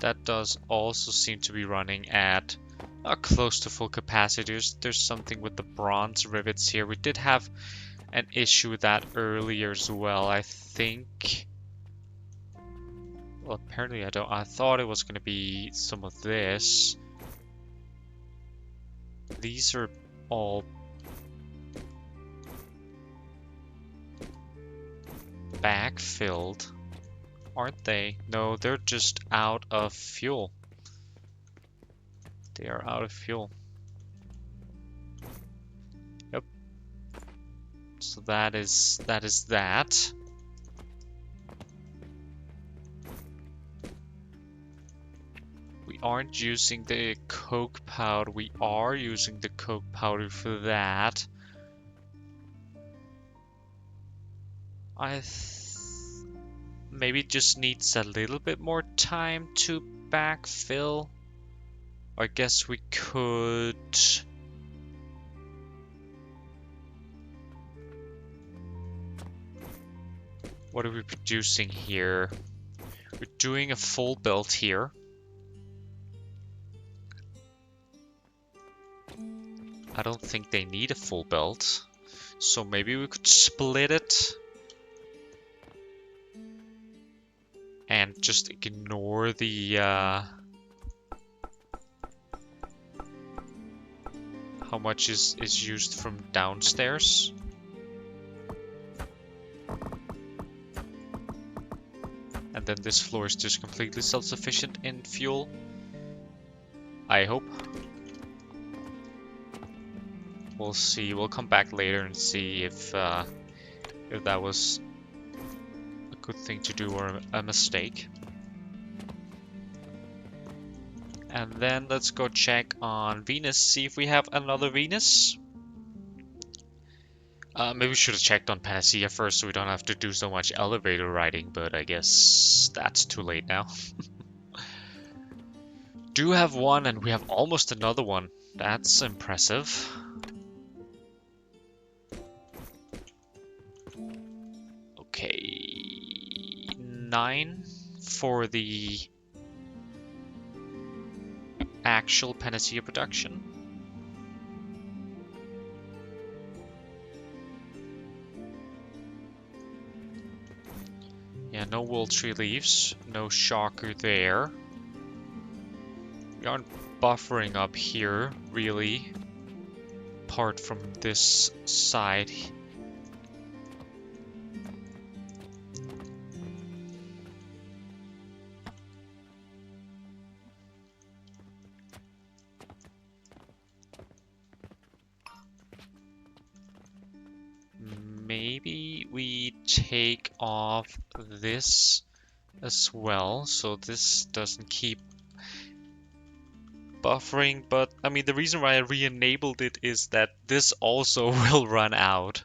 That does also seem to be running at close to full capacity. There's something with the bronze rivets here. We did have an issue with that earlier as well. I think... Well, apparently I don't. I thought it was going to be some of this. These are all backfilled, aren't they? No, they're just out of fuel. They are out of fuel. Yep. So that is that. We aren't using the coke powder. We are using the coke powder for that. Maybe it just needs a little bit more time to backfill. I guess we could... What are we producing here? We're doing a full build here. I don't think they need a full build. So maybe we could split it. And just ignore the... how much is used from downstairs. And then this floor is just completely self-sufficient in fuel. I hope. We'll see. We'll come back later and see if that was a good thing to do or a mistake. And then let's go check on Venus, see if we have another Venus. Maybe we should have checked on Panacea first so we don't have to do so much elevator riding, but I guess that's too late now. Do have one and we have almost another one. That's impressive. Okay, 9 for the actual Panacea production. Yeah, no wool tree leaves, no shocker there. We aren't buffering up here, really, apart from this side. Maybe we take off this as well, so this doesn't keep buffering, but I mean the reason why I re-enabled it is that this also will run out.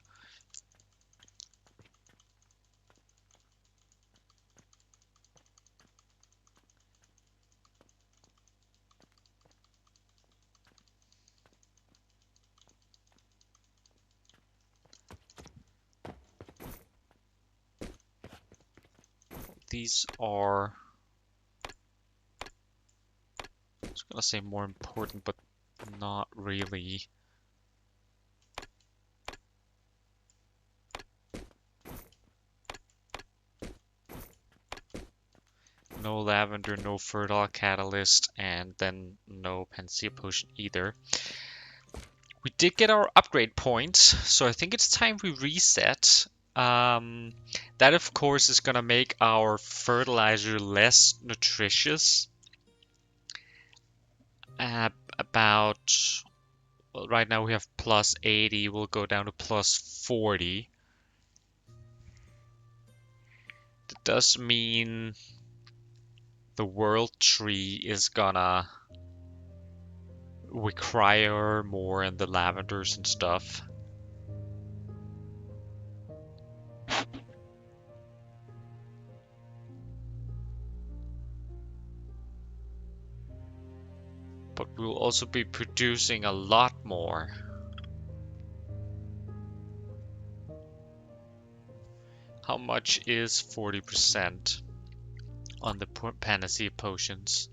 These are, I was gonna say more important, but not really. No lavender, no fertile catalyst, and then no Panacea potion either. We did get our upgrade points, so I think it's time we reset. That of course is gonna make our fertilizer less nutritious. About, well, right now we have plus 80, we'll go down to plus 40. That does mean the world tree is gonna require more in the lavenders and stuff. But we'll also be producing a lot more. How much is 40%? on the panacea potions.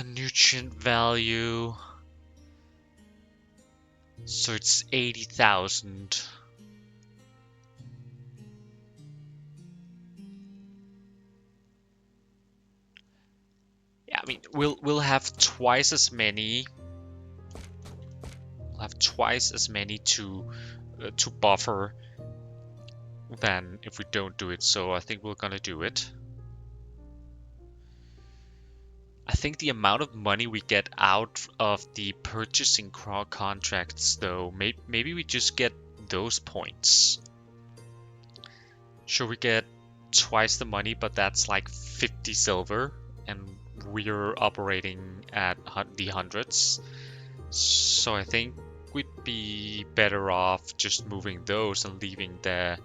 Nutrient value. So it's 80,000. Yeah, I mean we'll have twice as many. We'll have twice as many to buffer than if we don't do it. So I think we're gonna do it. I think the amount of money we get out of the purchasing contracts, though, maybe we just get those points. Sure, we get twice the money, but that's like 50 silver, and we're operating at the hundreds. So I think we'd be better off just moving those and leaving the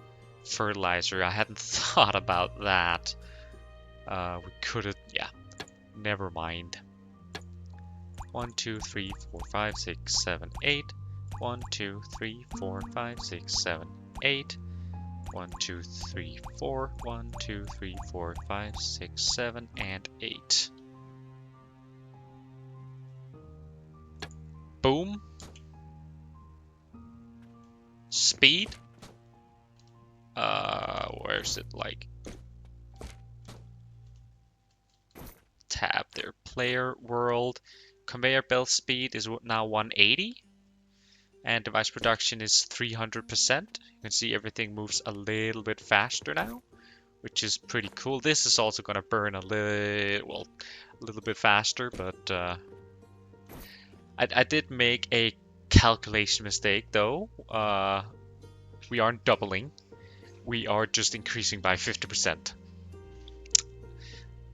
fertilizer. I hadn't thought about that. We could have, yeah. Never mind. 1, 2, 3, 4, 5, 6, 7, 8. 1, 2, 3, 4, 5, 6, 7, 8. 1, 2, 3, 4. 1, 2, 3, 4, 5, 6, 7, and 8. Boom. Speed. Where's it like? Tab there. Player world. Conveyor belt speed is now 180. And device production is 300%. You can see everything moves a little bit faster now, which is pretty cool. This is also going to burn a little bit faster, but I did make a calculation mistake though. We aren't doubling. We are just increasing by 50%.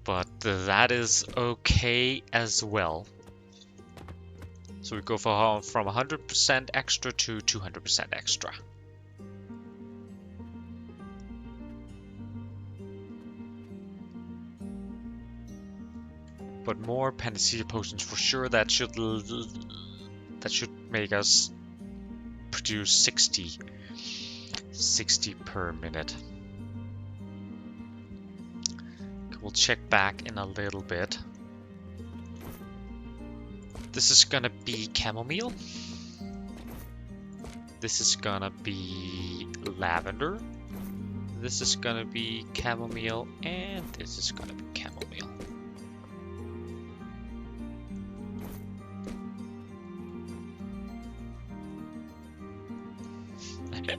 But that is okay as well. So we go from 100% extra to 200% extra. But more panacea potions for sure. That should make us produce 60 per minute. We'll check back in a little bit. This is gonna be chamomile. This is gonna be lavender. This is gonna be chamomile, and this is gonna be chamomile.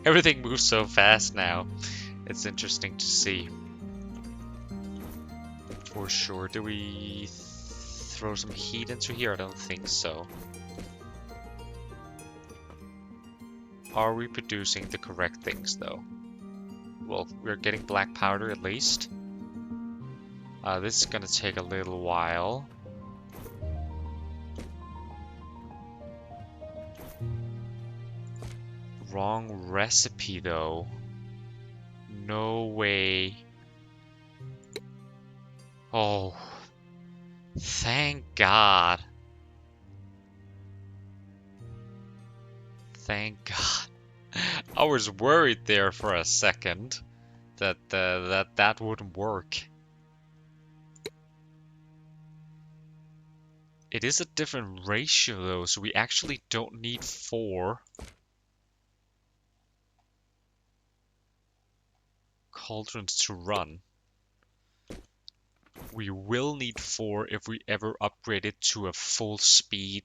Everything moves so fast now. It's interesting to see. For sure. Do we throw some heat into here? I don't think so. Are we producing the correct things though? Well, we're getting black powder at least. This is gonna take a little while. Wrong recipe though. No way. Oh, thank God. Thank God. I was worried there for a second that that wouldn't work. It is a different ratio though, so we actually don't need 4 cauldrons to run. We will need 4 if we ever upgrade it to a full speed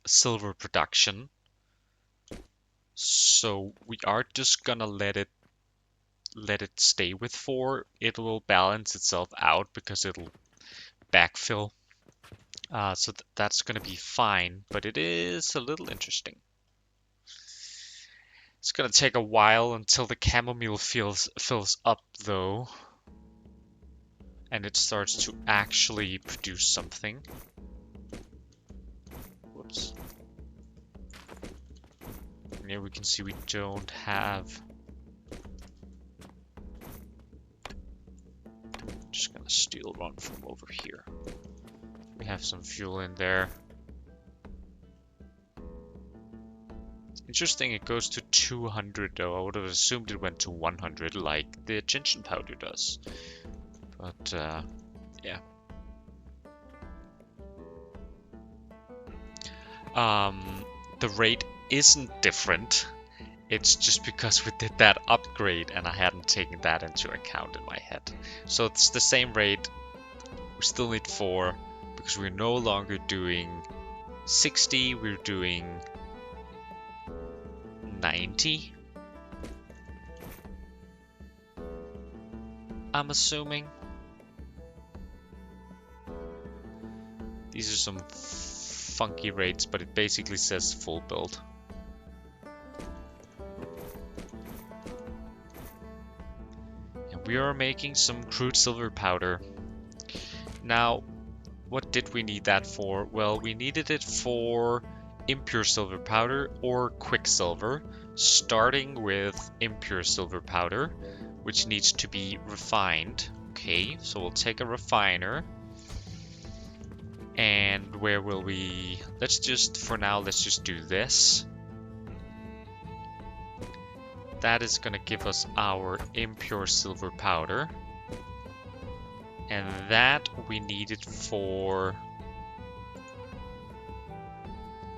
silver production. So we are just gonna let it stay with 4. It will balance itself out because it'll backfill. So that's gonna be fine, but it is a little interesting. It's gonna take a while until the chamomile fills up though, and it starts to actually produce something. Whoops. And here we can see we don't have. Just gonna steal one from over here. We have some fuel in there. Interesting, it goes to 200 though. I would have assumed it went to 100 like the gentian powder does. But, yeah. The rate isn't different. It's just because we did that upgrade and I hadn't taken that into account in my head. So it's the same rate. We still need 4 because we're no longer doing 60, we're doing 90. I'm assuming. These are some funky rates, but it basically says full build. And we are making some crude silver powder. Now, what did we need that for? Well, we needed it for impure silver powder or quicksilver, starting with impure silver powder, which needs to be refined. Okay, so we'll take a refiner. And where will we... for now, let's just do this. That is going to give us our impure silver powder. And that we needed for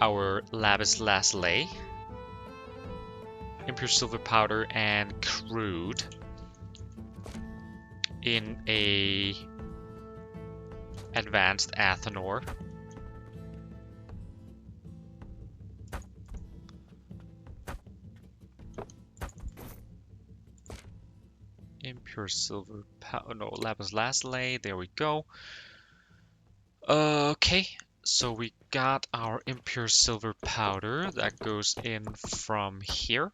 our Lapis Lazuli. Impure silver powder and crude in a advanced Athanor. Impure silver powder, no, Lapis Lazuli, there we go. Okay, so we got our impure silver powder that goes in from here.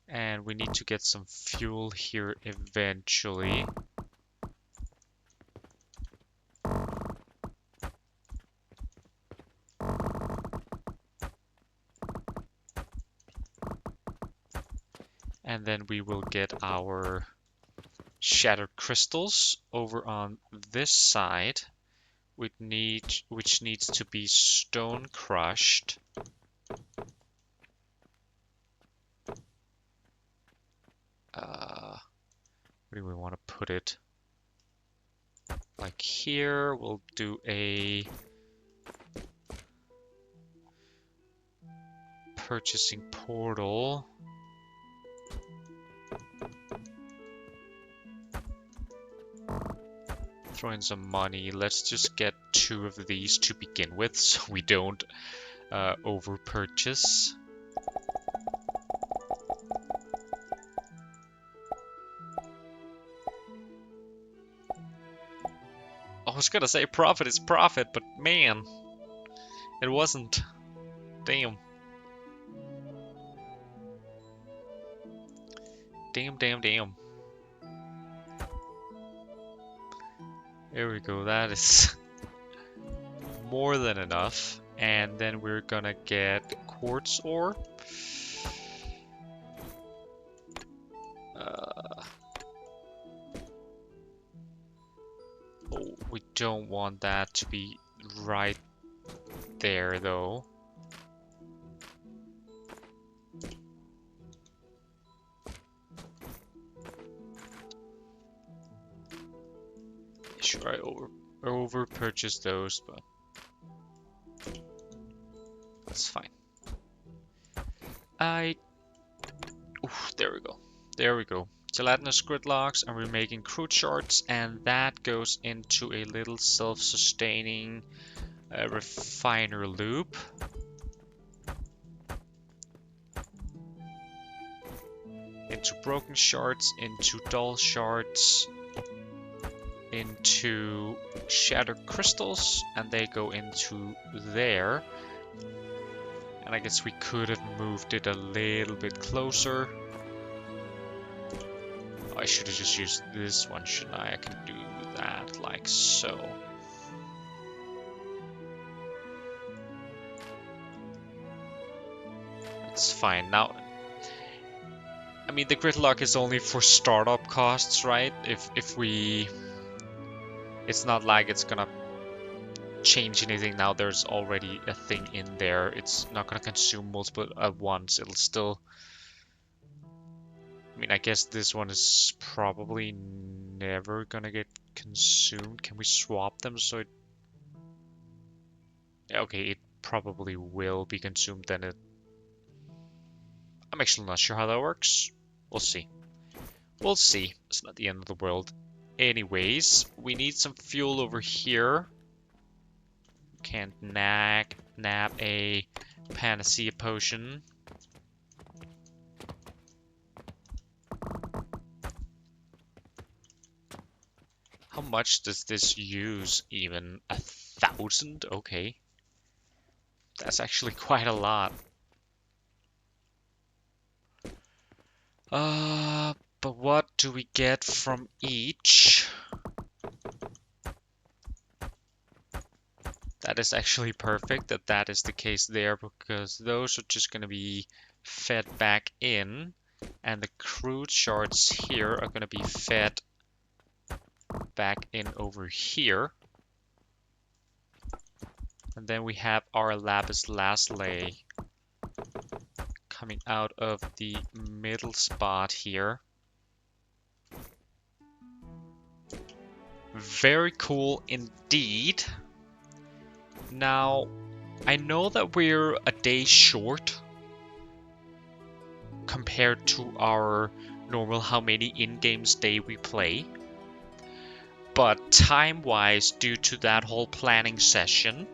And we need to get some fuel here eventually. And then we will get our shattered crystals over on this side, which needs to be stone crushed. Where do we want to put it? Like here, we'll do a purchasing portal. Throw in some money. Let's just get 2 of these to begin with so we don't over purchase. I was gonna say profit is profit, but man, it wasn't. Damn. Damn. There we go, that is more than enough. And then we're gonna get quartz ore. Oh, we don't want that to be right there though. Sure, I over purchased those, but that's fine. There we go. Gelatinous gridlocks, and we're making crude shards, and that goes into a little self-sustaining refiner loop. Into broken shards, into dull shards, into shattered crystals, and they go into there. And I guess we could have moved it a little bit closer. I should have just used this one, shouldn't I? I can do that like so. It's fine. Now, I mean, the gridlock is only for startup costs, right? If we... It's not like it's gonna change anything now. There's already a thing in there. It's not gonna consume multiple at once. It'll still... I mean, I guess this one is probably never gonna get consumed. Can we swap them so it... Okay, it probably will be consumed then. I'm actually not sure how that works. We'll see. We'll see. It's not the end of the world. Anyways, we need some fuel over here. Can't nab a panacea potion. How much does this use even? 1,000? Okay. That's actually quite a lot. But what do we get from each? That is actually perfect that that is the case there, because those are just going to be fed back in, and the crude shards here are going to be fed back in over here. And then we have our Lapis Lazuli coming out of the middle spot here. Very cool indeed. Now, I know that we're a day short compared to our normal how many in-games day we play. But time-wise, due to that whole planning session,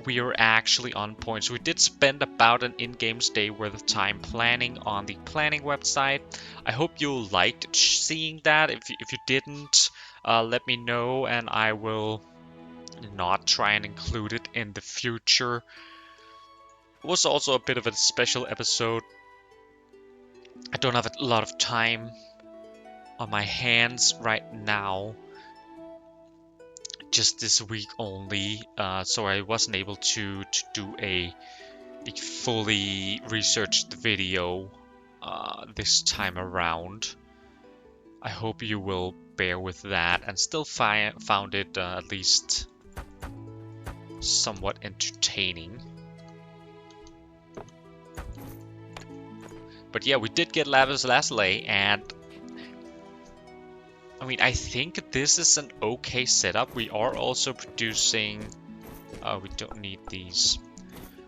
we are actually on point. So we did spend about an in-games day worth of time planning on the planning website. I hope you liked seeing that. If you didn't, let me know and I will not try and include it in the future. It was also a bit of a special episode. I don't have a lot of time on my hands right now, just this week only, so I wasn't able to do a fully researched video this time around. I hope you will bear with that and still found it at least somewhat entertaining. But yeah, we did get Lapis Lazuli, and I mean, I think this is an okay setup. We are also producing... we don't need these.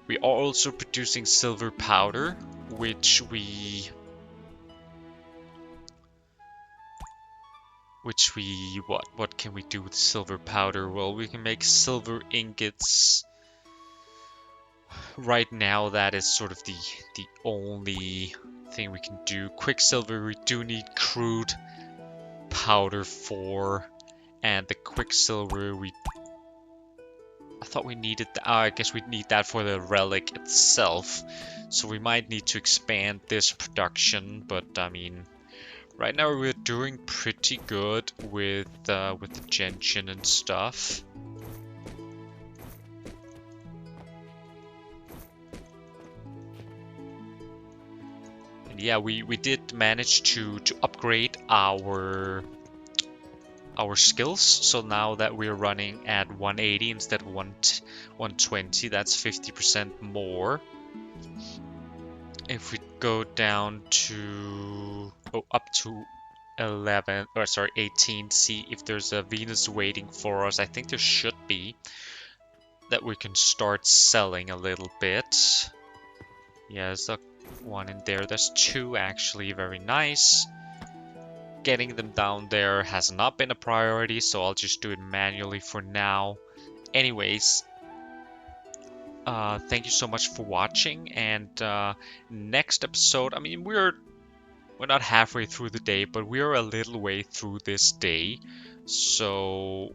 We are also producing silver powder, which we... What can we do with silver powder? Well, we can make silver ingots. Right now, that is sort of the only thing we can do. Quicksilver, we do need crude powder for, and the quicksilver I thought we needed I guess we need that for the relic itself, so we might need to expand this production. But I mean, right now we're doing pretty good with the gentian and stuff. And yeah, we did manage to upgrade our skills, so now that we're running at 180 instead of 120, that's 50% more. If we go down to up to 11 or sorry 18, see if there's a Venus waiting for us. I think there should be, that we can start selling a little bit. Yeah, there's one in there. There's two actually. Very nice. Getting them down there has not been a priority, so I'll just do it manually for now. Anyways, thank you so much for watching, and next episode, I mean, we're not halfway through the day, but we're a little way through this day, so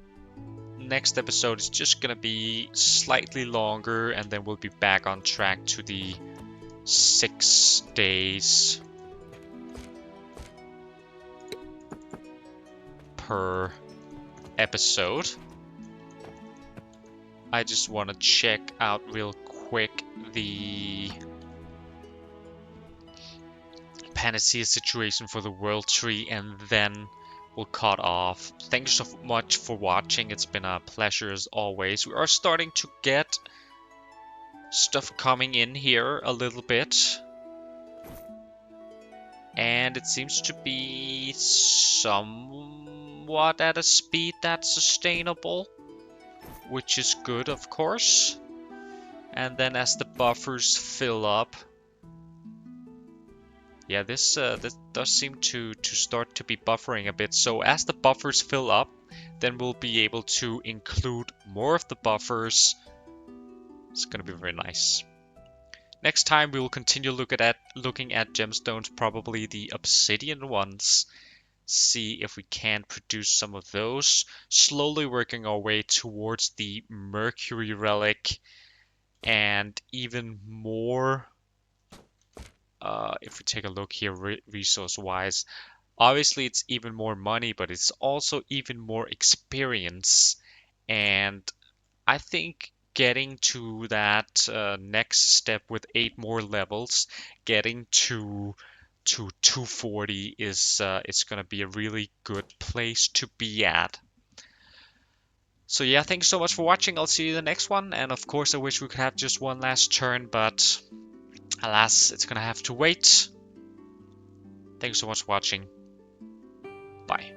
next episode is just gonna be slightly longer, and then we'll be back on track to the 6 days per episode. I just want to check out real quick the panacea situation for the world tree, and then will cut off. Thank you so much for watching. It's been a pleasure as always. We are starting to get stuff coming in here a little bit. And it seems to be somewhat at a speed that's sustainable, which is good, of course. And then as the buffers fill up, yeah, this does seem to start to be buffering a bit. So as the buffers fill up, then we'll be able to include more of the buffers. It's gonna be very nice. Next time we will continue looking at gemstones, probably the obsidian ones. See if we can produce some of those. Slowly working our way towards the Mercury Relic and even more. If we take a look here resource-wise, obviously it's even more money, but it's also even more experience. And I think getting to that next step with 8 more levels, getting to 240 is going to be a really good place to be at. So yeah, thanks so much for watching. I'll see you in the next one. And of course, I wish we could have just one last turn, but alas, it's going to have to wait. Thanks so much for watching. Bye.